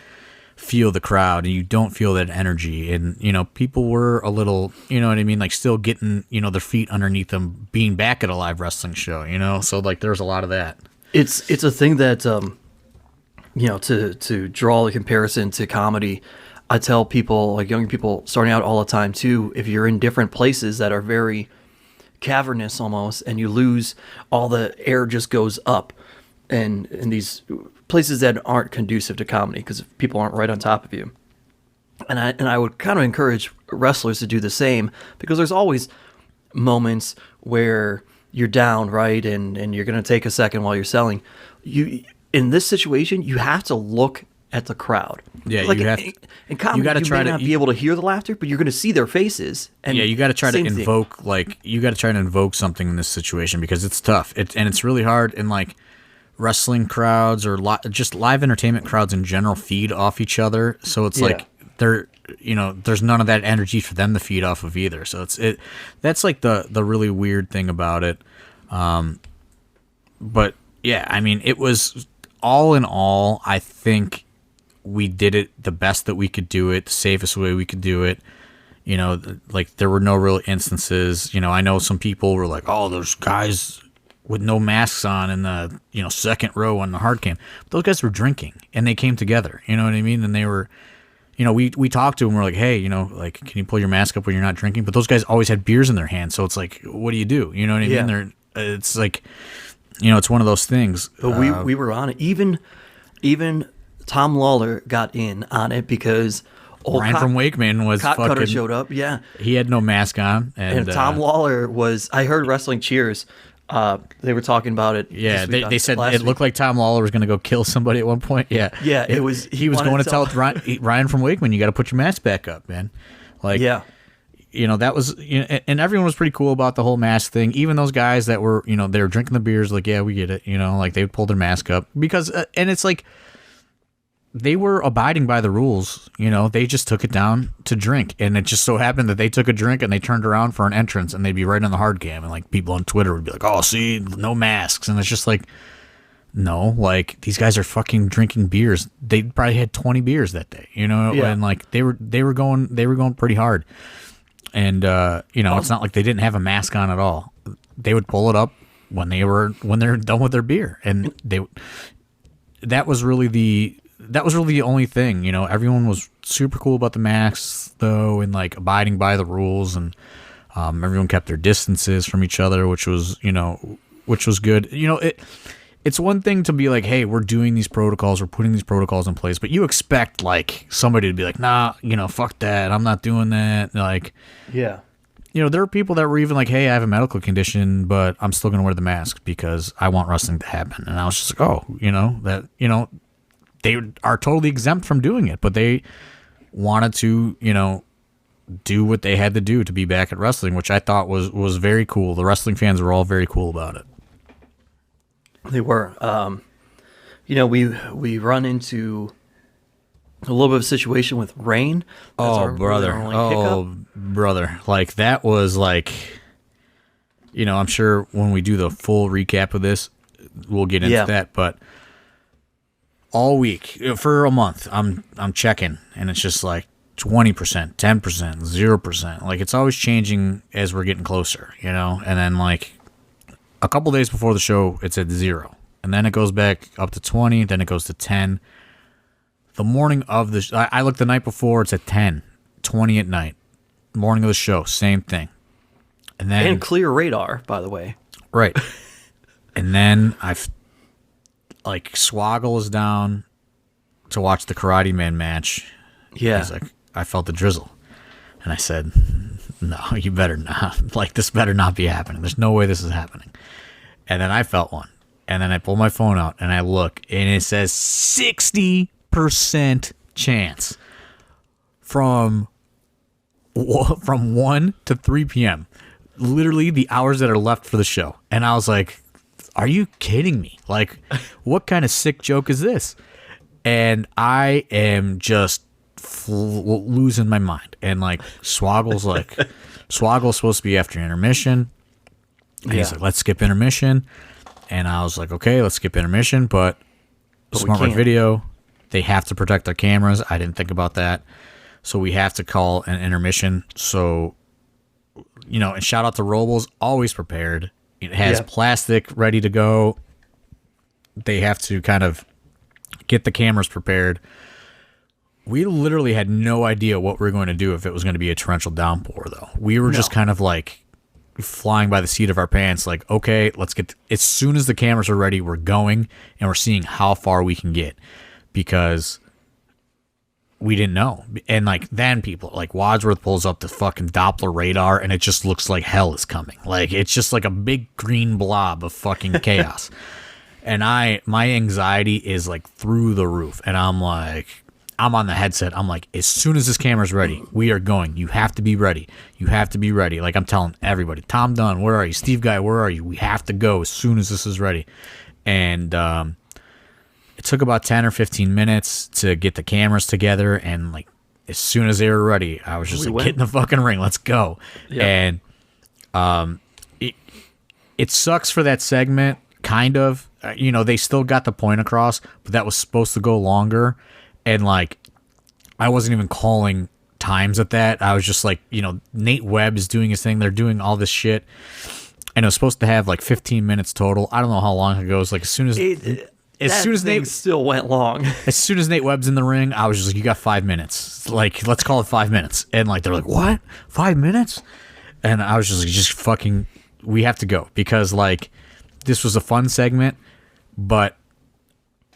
feel the crowd and you don't feel that energy. And, people were a little, like still getting, their feet underneath them being back at a live wrestling show, so like there's a lot of that. It's a thing that, to draw the comparison to comedy, I tell people, like young people starting out all the time too, if you're in different places that are very cavernous almost, and you lose all the air just goes up, and in these places that aren't conducive to comedy because people aren't right on top of you. And I would kind of encourage wrestlers to do the same because there's always moments where you're down, right? And you're going to take a second while you're selling. In this situation, you have to look at the crowd. Yeah, like you have. In comedy, you may not be able to hear the laughter, but you're going to see their faces. And yeah, you got to try to invoke something in this situation because it's tough. And it's really hard. And like wrestling crowds or just live entertainment crowds in general feed off each other. So it's like there's none of that energy for them to feed off of either. So that's like the really weird thing about it. But yeah, I mean, it was all in all, I think we did it the best that we could do it, the safest way we could do it. Like there were no real instances. I know some people were like, oh, there's guys with no masks on in the, second row on the hard cam. But those guys were drinking and they came together. You know what I mean? And they were, we talked to them. We're like, hey, like, can you pull your mask up when you're not drinking? But those guys always had beers in their hands. So it's like, what do you do? You know what I mean? It's like, it's one of those things. But we were on it. Even Tom Lawler got in on it because Ryan from Wakeman was Cutter showed up. Yeah, he had no mask on, and Tom Lawler was. I heard Wrestling Cheers. They were talking about it. Yeah, they said it looked like Tom Lawler was going to go kill somebody at one point. Yeah, yeah, it was. He was going to tell Ryan from Wakeman, you got to put your mask back up, man. Like, yeah. That was, and everyone was pretty cool about the whole mask thing. Even those guys that were, they were drinking the beers, like, yeah, we get it. Like they would pull their mask up because, and it's like they were abiding by the rules. They just took it down to drink, and it just so happened that they took a drink and they turned around for an entrance, and they'd be right on the hard cam, and like people on Twitter would be like, "Oh, see, no masks," and it's just like, no, like these guys are fucking drinking beers. They probably had 20 beers that day, and like they were going pretty hard. And it's not like they didn't have a mask on at all. They would pull it up when they're done with their beer, and that was really the only thing. Everyone was super cool about the masks though, and like abiding by the rules, and everyone kept their distances from each other, which was good. It's one thing to be like, hey, we're doing these protocols, we're putting these protocols in place, but you expect like somebody to be like, nah, fuck that, I'm not doing that. Like, yeah, there are people that were even like, hey, I have a medical condition, but I'm still going to wear the mask because I want wrestling to happen. And I was just like, oh, they are totally exempt from doing it, but they wanted to, do what they had to do to be back at wrestling, which I thought was very cool. The wrestling fans were all very cool about it. They were. We run into a little bit of a situation with rain. Brother. Like, that was like, I'm sure when we do the full recap of this, we'll get into that. But all week for a month. I'm checking, and it's just like 20%, 10%, 0%. Like it's always changing as we're getting closer, you know. And then like a couple days before the show, it's at 0, and then it goes back up to 20, then it goes to 10. The morning of the I looked the night before, it's at 10, 20 at night. Morning of the show, same thing. And clear radar, by the way. Right. And then like Swoggle is down to watch the Karate Man match. Yeah. He's like, I felt the drizzle. And I said, no, you better not. Like, this better not be happening. There's no way this is happening. And then I felt one. And then I pull my phone out and I look, and it says 60% chance from 1 to 3 p.m. Literally the hours that are left for the show. And I was like, are you kidding me? Like, what kind of sick joke is this? And I am just losing my mind. And like Swoggle's supposed to be after intermission. And he's like, let's skip intermission. And I was like, okay, let's skip intermission. But Smart Mark Video, they have to protect their cameras. I didn't think about that. So we have to call an intermission. So, you know, and shout out to Robles, always prepared. It has plastic ready to go. They have to kind of get the cameras prepared. We literally had no idea what we were going to do if it was going to be a torrential downpour, though. We were just kind of like flying by the seat of our pants, like, okay, let's get, as soon as the cameras are ready, we're going, and we're seeing how far we can get, because we didn't know. And like then people like Wadsworth pulls up the fucking Doppler radar, and it just looks like hell is coming. Like it's just like a big green blob of fucking chaos. And my anxiety is like through the roof. And I'm like, I'm on the headset. I'm like, as soon as this camera's ready, we are going. You have to be ready. You have to be ready. Like I'm telling everybody, Tom Dunn, where are you? Steve Guy, where are you? We have to go as soon as this is ready. And it took about 10 or 15 minutes to get the cameras together. And like, as soon as they were ready, I was just get in the fucking ring. Let's go. Yeah. And it sucks for that segment, kind of. You know, they still got the point across, but that was supposed to go longer. And like, I wasn't even calling times at that. I was just like, you know, Nate Webb is doing his thing. They're doing all this shit. And it was supposed to have like 15 minutes total. I don't know how long it goes. Like as soon as Nate still went long. As soon as Nate Webb's in the ring, I was just like, you got 5 minutes. Like, let's call it 5 minutes. And like, they're like, what? 5 minutes? And I was just like, just fucking, we have to go, because like, this was a fun segment, but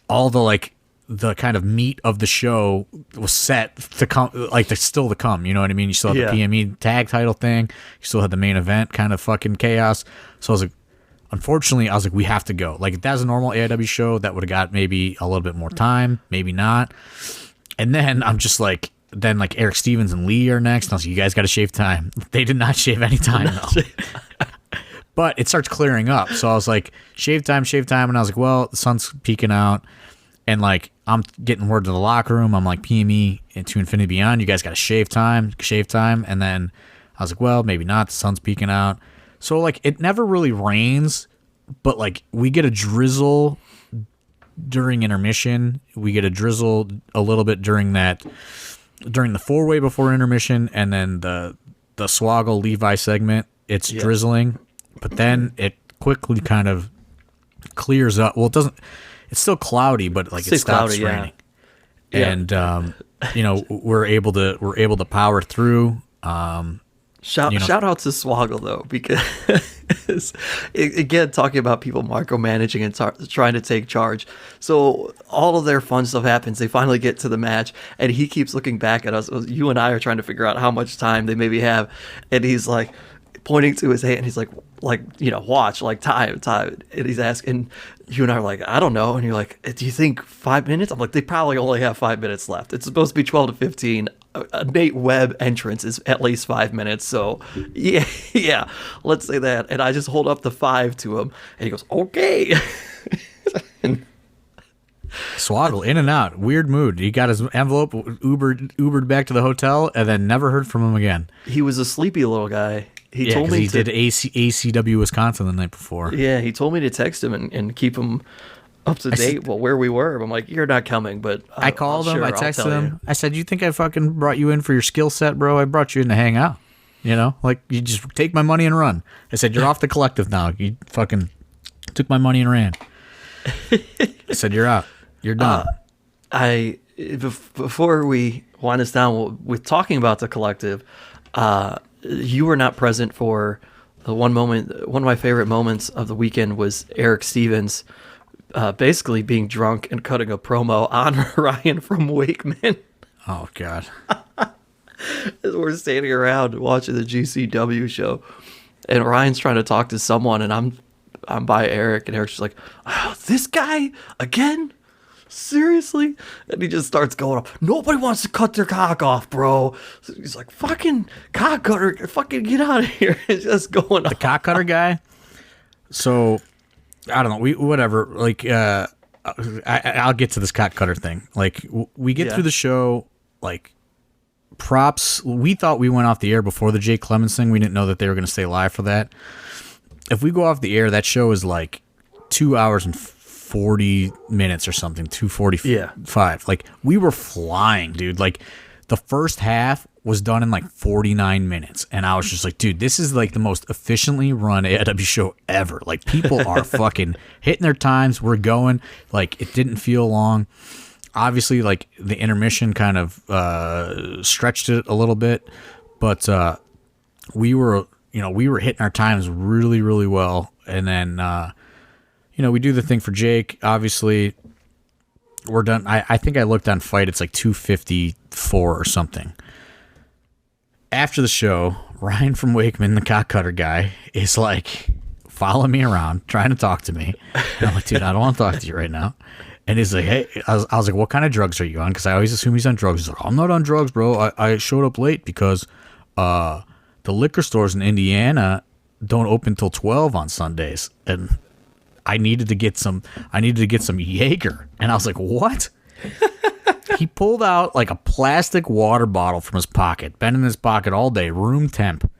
all the like, the kind of meat of the show was set to come, like still to come. You know what I mean? You still had the PME tag title thing. You still had the main event kind of fucking chaos. So I was like, unfortunately, I was like, we have to go. Like if that was a normal AIW show, that would have got maybe a little bit more time, maybe not. And then I'm just like, then like Eric Stevens and Lee are next. And I was like, you guys got to shave time. They did not shave any time though. But it starts clearing up. So I was like, shave time. And I was like, well, the sun's peeking out. And like, I'm getting word to the locker room. I'm like, PME into Infinity Beyond, you guys got to shave time. And then I was like, well, maybe not. The sun's peeking out. So like, it never really rains, but like, we get a drizzle during intermission. We get a drizzle a little bit during the 4-way before intermission. And then the Swoggle Levi segment, it's drizzling, but then it quickly kind of clears up. Well, it doesn't. It's still cloudy, but like it stops raining. Yeah. And you know, we're able to power through. Shout out to Swoggle though, because again, talking about people micromanaging and trying to take charge. So all of their fun stuff happens. They finally get to the match, and he keeps looking back at us. You and I are trying to figure out how much time they maybe have, and he's like pointing to his hand. He's like, you know, watch, like time. And he's asking, you and I are like, I don't know. And you're like, do you think 5 minutes? I'm like, they probably only have 5 minutes left. It's supposed to be 12 to 15. A Nate Webb entrance is at least 5 minutes. So yeah, let's say that. And I just hold up the 5 to him, and he goes, okay. Swoggle in and out, weird mood. He got his envelope, Ubered back to the hotel, and then never heard from him again. He was a sleepy little guy. He told me he did ACW Wisconsin the night before. Yeah, he told me to text him and keep him up to date where we were. I'm like, you're not coming, but I called him. sure, I I'll texted tell him. you. I said, you think I fucking brought you in for your skill set, bro? I brought you in to hang out. You know, like, you just take my money and run. I said, you're off the collective now. You fucking took my money and ran. I said, you're out. You're done. Before we wind us down with talking about the collective, you were not present for the one moment. One of my favorite moments of the weekend was Eric Stevens basically being drunk and cutting a promo on Ryan from Wakeman. Oh, God. As we're standing around watching the GCW show, and Ryan's trying to talk to someone, and I'm by Eric, and Eric's just like, oh, this guy again? Seriously? And he just starts going up. Nobody wants to cut their cock off, bro. So he's like, fucking cock cutter, fucking get out of here. It's just going The cock cutter guy. So I don't know. Whatever. Like, I'll get to this cock cutter thing. Like, we get through the show. Like, props. We thought we went off the air before the Jake Clemens thing. We didn't know that they were going to stay live for that. If we go off the air, that show is like 2 hours and 40 minutes or something. 2:45. Like, we were flying, dude. Like, the first half was done in like 49 minutes. And I was just like, dude, this is like the most efficiently run AIW show ever. Like, people are fucking hitting their times. We're going. Like, it didn't feel long. Obviously, like, the intermission kind of stretched it a little bit. But we were hitting our times really, really well. And then, we do the thing for Jake. Obviously, we're done. I think I looked on Fight. It's like 254 or something. After the show, Ryan from Wakeman, the cock cutter guy, is like following me around, trying to talk to me. And I'm like, dude, I don't want to talk to you right now. And he's like, hey, I was like, what kind of drugs are you on? Because I always assume he's on drugs. He's like, I'm not on drugs, bro. I showed up late because the liquor stores in Indiana don't open till 12 on Sundays. And I needed to get some Jaeger. And I was like, what? He pulled out like a plastic water bottle from his pocket, been in his pocket all day, room temp.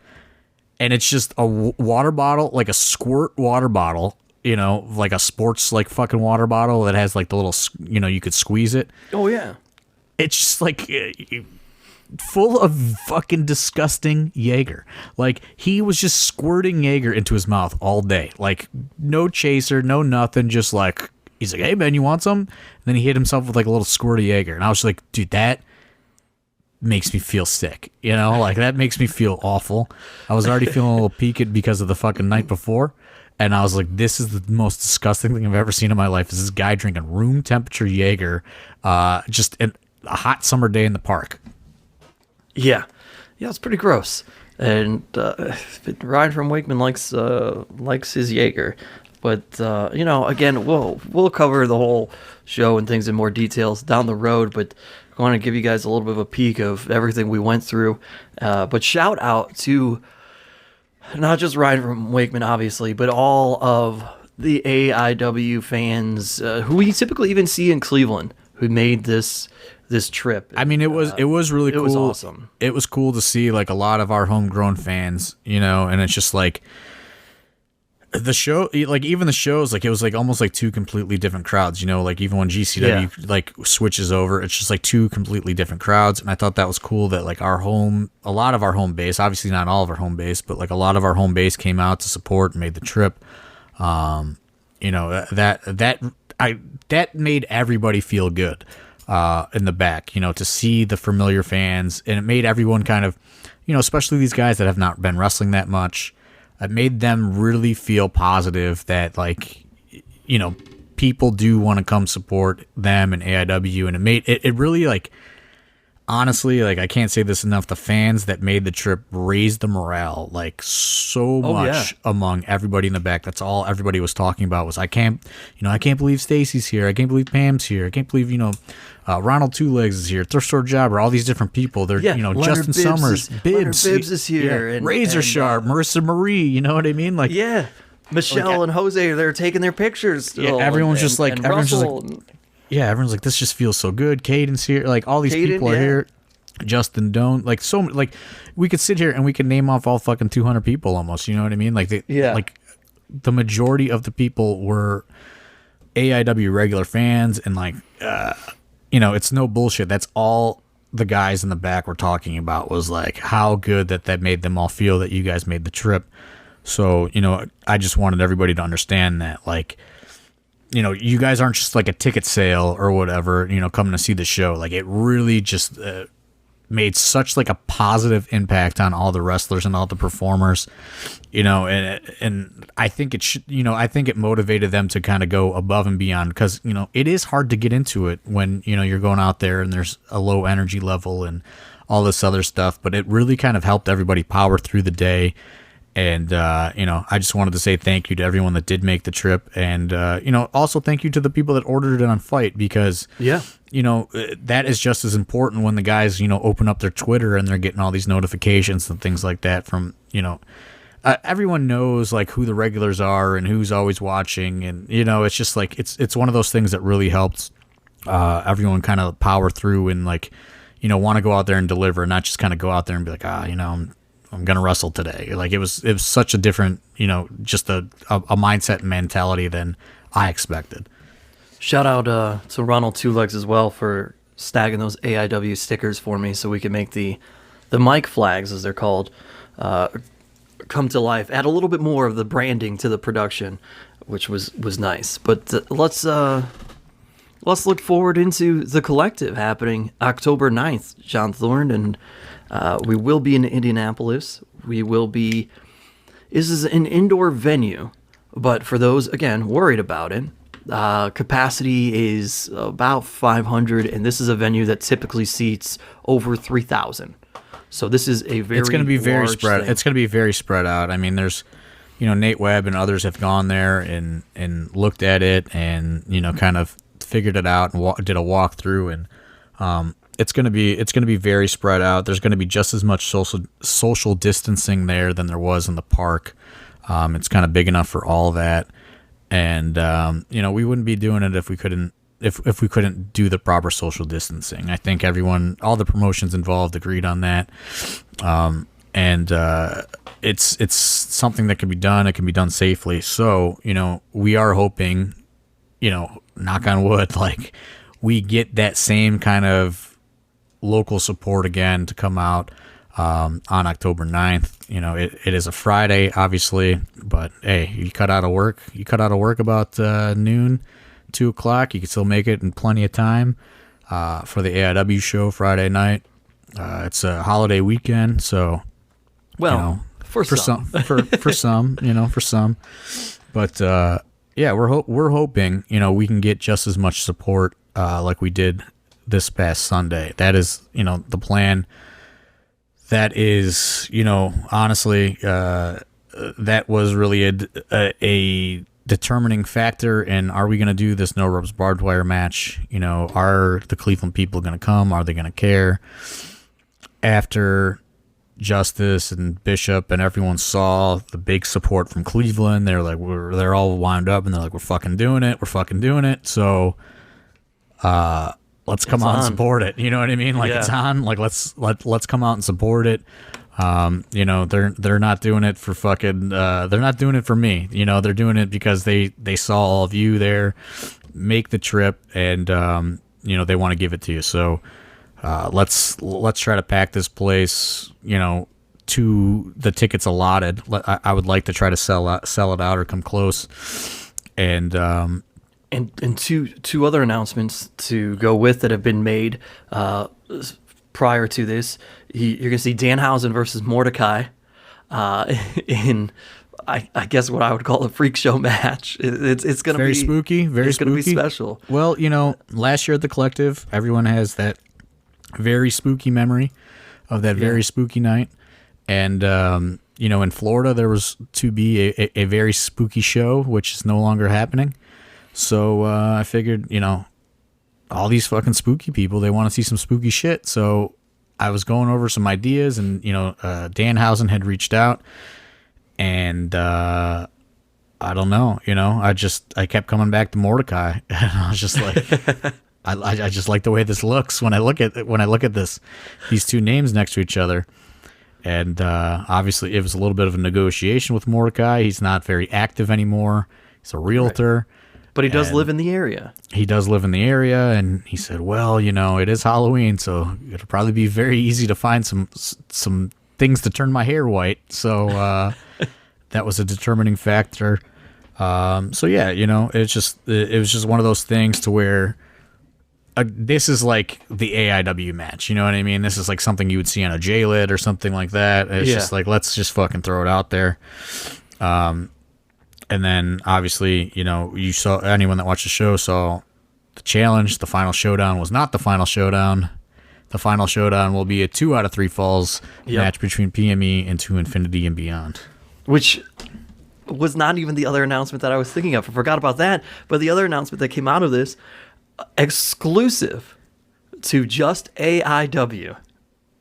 And it's just a water bottle, like a squirt water bottle, like a sports like fucking water bottle that has like the little, you could squeeze it. Oh, yeah. It's just like full of fucking disgusting Jaeger. Like, he was just squirting Jaeger into his mouth all day. Like, no chaser, no nothing, just like, he's like, hey, man, you want some? And then he hit himself with like a little squirt of Jaeger. And I was like, dude, that makes me feel sick. Like, that makes me feel awful. I was already feeling a little peaked because of the fucking night before. And I was like, this is the most disgusting thing I've ever seen in my life, is this guy drinking room temperature Jaeger just in a hot summer day in the park. Yeah, it's pretty gross. And Ryan from Wakeman likes his Jaeger, but again, we'll cover the whole show and things in more details down the road. But I want to give you guys a little bit of a peek of everything we went through. But shout out to not just Ryan from Wakeman, obviously, but all of the AIW fans who we typically even see in Cleveland, who made this trip. I mean, it was really cool. It was awesome. It was cool to see like a lot of our homegrown fans, and it's just like the show, like even the shows, like it was like almost like two completely different crowds, like even when GCW like switches over, it's just like two completely different crowds. And I thought that was cool that like a lot of our home base, obviously not all of our home base, but like a lot of our home base came out to support and made the trip. That made everybody feel good. In the back, to see the familiar fans, and it made everyone kind of, especially these guys that have not been wrestling that much, it made them really feel positive that like, people do want to come support them and AIW, and it really like, honestly, like I can't say this enough, the fans that made the trip raised the morale like so much among everybody in the back. That's all everybody was talking about was I can't believe Stacy's here, I can't believe Pam's here, I can't believe Ronald Two Legs is here, Thrift Store Jobber, all these different people. They're Justin Summers, Bibbs is here, and Razor Sharp, Marissa Marie. You know what I mean? Like Michelle and Jose, they're taking their pictures. Still, everyone's just like. Yeah, everyone's like, this just feels so good. Caden's here. Like, all these people are here. Justin Doan. Like, so like, we could sit here and we could name off all fucking 200 people almost. You know what I mean? Like, like the majority of the people were AIW regular fans and like, it's no bullshit. That's all the guys in the back were talking about was like how good that made them all feel that you guys made the trip. So, I just wanted everybody to understand that, like, you guys aren't just like a ticket sale or whatever, coming to see the show. Like, it really just made such like a positive impact on all the wrestlers and all the performers, and I think it should, I think it motivated them to kind of go above and beyond because, it is hard to get into it when, you're going out there and there's a low energy level and all this other stuff, but it really kind of helped everybody power through the day. And, I just wanted to say thank you to everyone that did make the trip. And, also thank you to the people that ordered it on Fight because, that is just as important when the guys, open up their Twitter and they're getting all these notifications and things like that from, everyone knows like who the regulars are and who's always watching. And, it's just like, it's one of those things that really helped, everyone kind of power through and like, want to go out there and deliver and not just kind of go out there and be like, I'm going to wrestle today. Like it was such a different, just a mindset and mentality than I expected. Shout out to Ronald Two Legs as well for snagging those AIW stickers for me so we could make the mic flags, as they're called, come to life. Add a little bit more of the branding to the production, which was nice. But let's look forward into the collective happening October 9th, John Thorne, and we will be in Indianapolis. This is an indoor venue, but for those, again, worried about it, capacity is about 500, and this is a venue that typically seats over 3,000. So this is a very It's going to be very spread. It's going to be very spread out. I mean, there's, Nate Webb and others have gone there and looked at it and, kind of figured it out and did a walkthrough and, it's going to be very spread out. There's going to be just as much social distancing there than there was in the park. It's kind of big enough for all that, and we wouldn't be doing it if we couldn't do the proper social distancing. I think all the promotions involved agreed on that, and it's something that can be done. It can be done safely. So we are hoping, knock on wood, like we get that same kind of local support again to come out on October 9th. It is a Friday, obviously, but hey, you cut out of work about noon, 2 o'clock. You can still make it in plenty of time for the AIW show Friday night. It's a holiday weekend, so for some. for some. But we're hoping we can get just as much support like we did this past Sunday. That is, the plan. That is, honestly, that was really a determining factor in, are we going to do this no ropes barbed wire match? Are the Cleveland people going to come? Are they going to care? After Justice and Bishop and everyone saw the big support from Cleveland, they're all wound up and they're like, we're fucking doing it. So, let's come out and support it. You know what I mean? Like, It's on. Like, let's come out and support it. They're not doing it for fucking. They're not doing it for me. They're doing it because they saw all of you there make the trip, and they want to give it to you. So let's try to pack this place. To the tickets allotted. I would like to try to sell it out or come close, and. And two other announcements to go with that have been made prior to this. You're going to see Danhausen versus Mordecai in, I guess, what I would call a freak show match. It's going to be spooky. It's going to be special. Well, last year at the Collective, everyone has that very spooky memory of that very spooky night. And, in Florida, there was to be a very spooky show, which is no longer happening. So I figured, all these fucking spooky people, they want to see some spooky shit. So I was going over some ideas, and Danhausen had reached out, and I don't know, I kept coming back to Mordecai, and I was just like, I just like the way this looks when I look at these two names next to each other. And obviously, it was a little bit of a negotiation with Mordecai. He's not very active anymore. He's a realtor. But he does And live in the area. he does live in the area, and he said, well, it is Halloween, so it'll probably be very easy to find some things to turn my hair white. So that was a determining factor. So yeah, it was just one of those things to where this is like the AIW match. You know what I mean? This is like something you would see on a J-Lit or something like that. It's just like, let's just fucking throw it out there. And then obviously, you saw, anyone that watched the show saw the challenge. The final showdown was not the final showdown. The final showdown will be a 2 out of 3 falls match between PME and To Infinity and Beyond. Which was not even the other announcement that I was thinking of. I forgot about that. But the other announcement that came out of this, exclusive to just AIW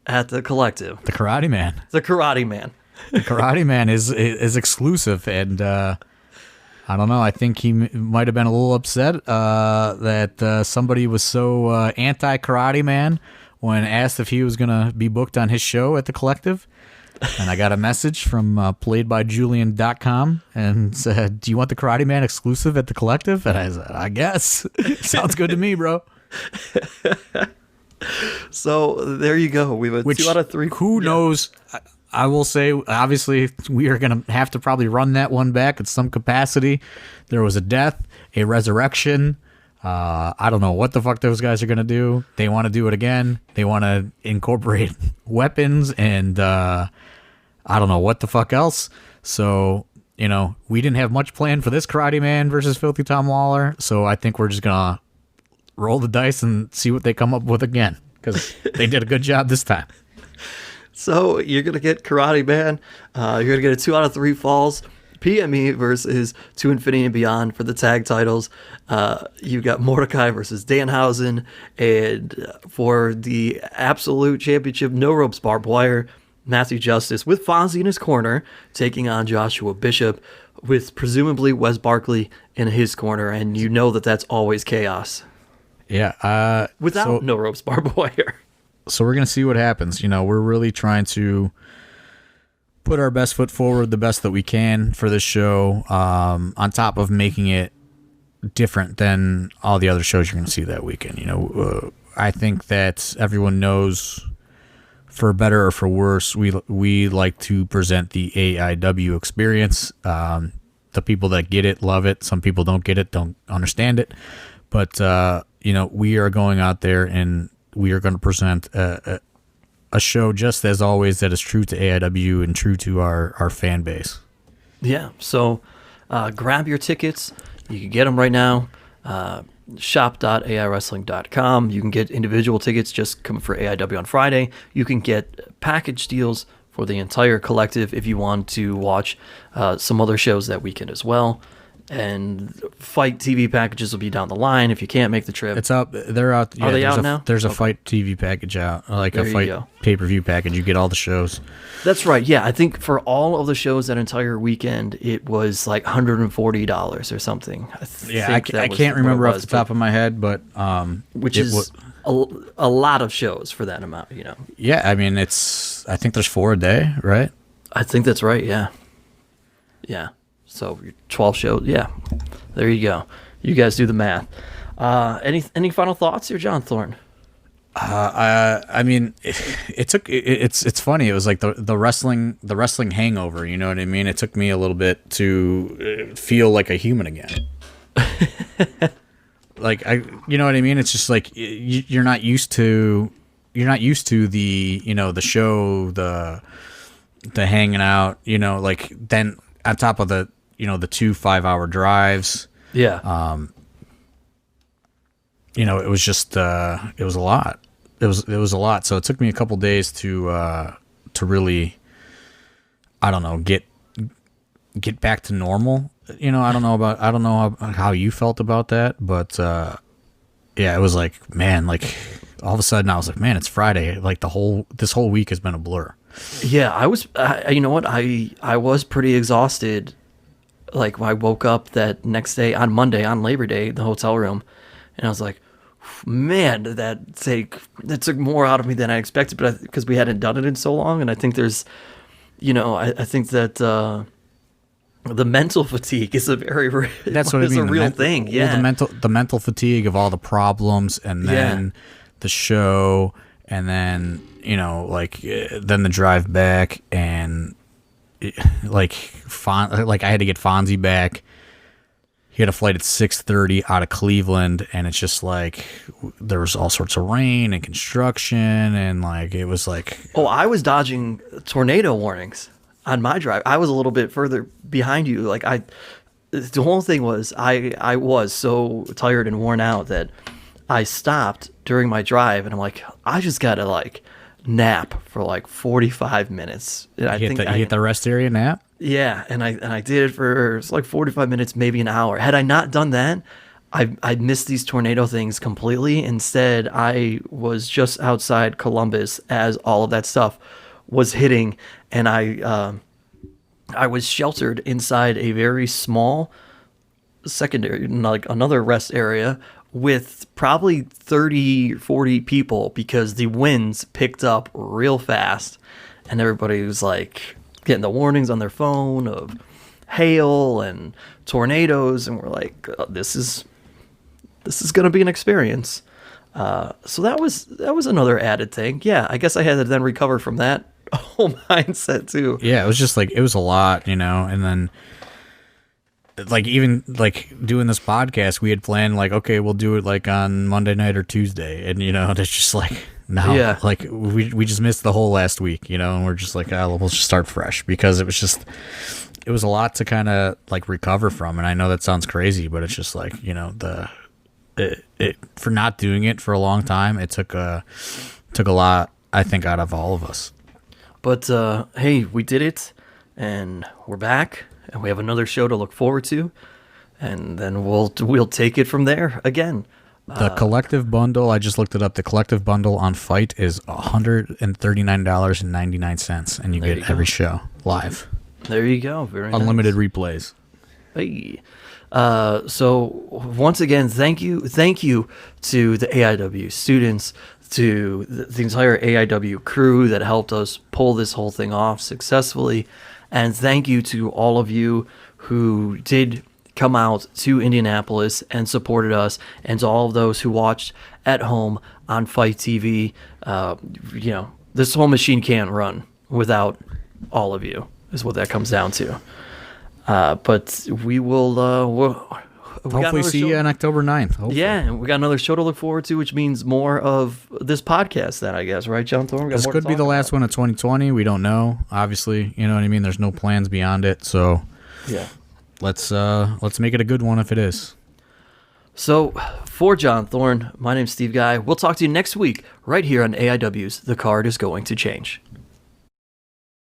at the Collective. The Karate Man. The Karate Man. The Karate Man is exclusive, and I don't know. I think he might have been a little upset that somebody was so anti-Karate Man when asked if he was going to be booked on his show at the Collective. And I got a message from playedbyjulian.com and said, do you want the Karate Man exclusive at the Collective? And I said, I guess. Sounds good to me, bro. So there you go. We went 2 out of 3. Who knows? I will say, obviously, we are going to have to probably run that one back at some capacity. There was a death, a resurrection. I don't know what the fuck those guys are going to do. They want to do it again. They want to incorporate weapons and I don't know what the fuck else. So, we didn't have much planned for this Karate Man versus Filthy Tom Lawler. So I think we're just going to roll the dice and see what they come up with again, because they did a good job this time. So you're going to get Karate Man. You're going to get a 2 out of 3 falls. PME versus To Infinity and Beyond for the tag titles. You got Mordecai versus Danhausen. And for the absolute championship, no ropes barbed wire, Matthew Justice with Fonzie in his corner, taking on Joshua Bishop with presumably Wes Barkley in his corner. And you know that that's always chaos. Yeah. Without no ropes barbed wire. So we're going to see what happens. We're really trying to put our best foot forward, the best that we can for this show, on top of making it different than all the other shows you're going to see that weekend. I think that everyone knows, for better or for worse, we like to present the AIW experience. The people that get it love it. Some people don't get it, don't understand it. But, we are going out there and we are going to present a show, just as always, that is true to AIW and true to our fan base. Yeah, so grab your tickets. You can get them right now. Shop.aiwrestling.com. You can get individual tickets just come for AIW on Friday. You can get package deals for the entire Collective if you want to watch some other shows that weekend as well. And Fight TV packages will be down the line if you can't make the trip. It's out. They're out. Yeah, are they out now? There's a Fight TV package out, like a Fight pay-per-view package. You get all the shows. That's right. Yeah, I think for all of the shows that entire weekend, it was like $140 or something. I can't remember off the top of my head, but which is a lot of shows for that amount. Yeah, I mean, I think there's 4 a day, right? I think that's right. Yeah. Yeah. So 12 shows, yeah. There you go. You guys do the math. Any final thoughts here, John Thorne? I mean, it's funny. It was like the wrestling hangover. You know what I mean? It took me a little bit to feel like a human again. You know what I mean? It's just like you're not used to the the show, the hanging out. Then on top of the 2 5-hour drives. Yeah. It was just it was a lot. It was a lot. So it took me a couple days to really, I don't know, get back to normal. I don't know how you felt about that, but yeah, it was like, man, like all of a sudden I was like, man, it's Friday. Like this whole week has been a blur. Yeah, I was. You know what? I was pretty exhausted. Like when I woke up that next day on Monday, on Labor Day, in the hotel room, and I was like, man, that took more out of me than I expected. But because we hadn't done it in so long, and I think there's, I think that the mental fatigue is a very That's what I mean. a real thing. Yeah, well, the mental fatigue of all the problems, and then the show, and then then the drive back, and like I had to get Fonzie back. He had a flight at 6:30 out of Cleveland, and it's just like there was all sorts of rain and construction, and it was like, oh, I was dodging tornado warnings on my drive. I was a little bit further behind you. The whole thing was I was so tired and worn out that I stopped during my drive, and I'm like, I just gotta nap for 45 minutes. And you hit the rest area nap. Yeah, and I did it for 45 minutes, maybe an hour. Had I not done that, I'd missed these tornado things completely. Instead, I was just outside Columbus as all of that stuff was hitting, and I was sheltered inside a very small secondary, another rest area with probably 30, 40 people because the winds picked up real fast, and everybody was getting the warnings on their phone of hail and tornadoes, and we're like, this is going to be an experience. So that was another added thing. Yeah, I guess I had to then recover from that whole mindset too. Yeah, it was just it was a lot, and then even doing this podcast, we had planned okay, we'll do it on Monday night or Tuesday, and it's just no, yeah. We just missed the whole last week, and we're just we'll just start fresh, because it was a lot to kind of recover from. And I know that sounds crazy, but it's just for not doing it for a long time, it took a lot, I think, out of all of us. But hey, we did it, and we're back, and we have another show to look forward to, and then we'll take it from there again. The collective bundle, I just looked it up. The collective bundle on Fight is $139.99, and you get every show live. There you go. Very unlimited nice. replays. Hey. So once again, thank you to the AIW students, to the entire AIW crew that helped us pull this whole thing off successfully, and thank you to all of you who did come out to Indianapolis and supported us, and to all of those who watched at home on Fight TV. This whole machine can't run without all of you, is what that comes down to. But we will hopefully see you on October 9th. Hopefully. Yeah, and we got another show to look forward to, which means more of this podcast then, I guess, right, John Thorne? This could be the last one of 2020. We don't know, obviously. You know what I mean? There's no plans beyond it, so yeah. Let's make it a good one if it is. So, for John Thorne, my name's Steve Guy. We'll talk to you next week right here on AIW's The Card is Going to Change.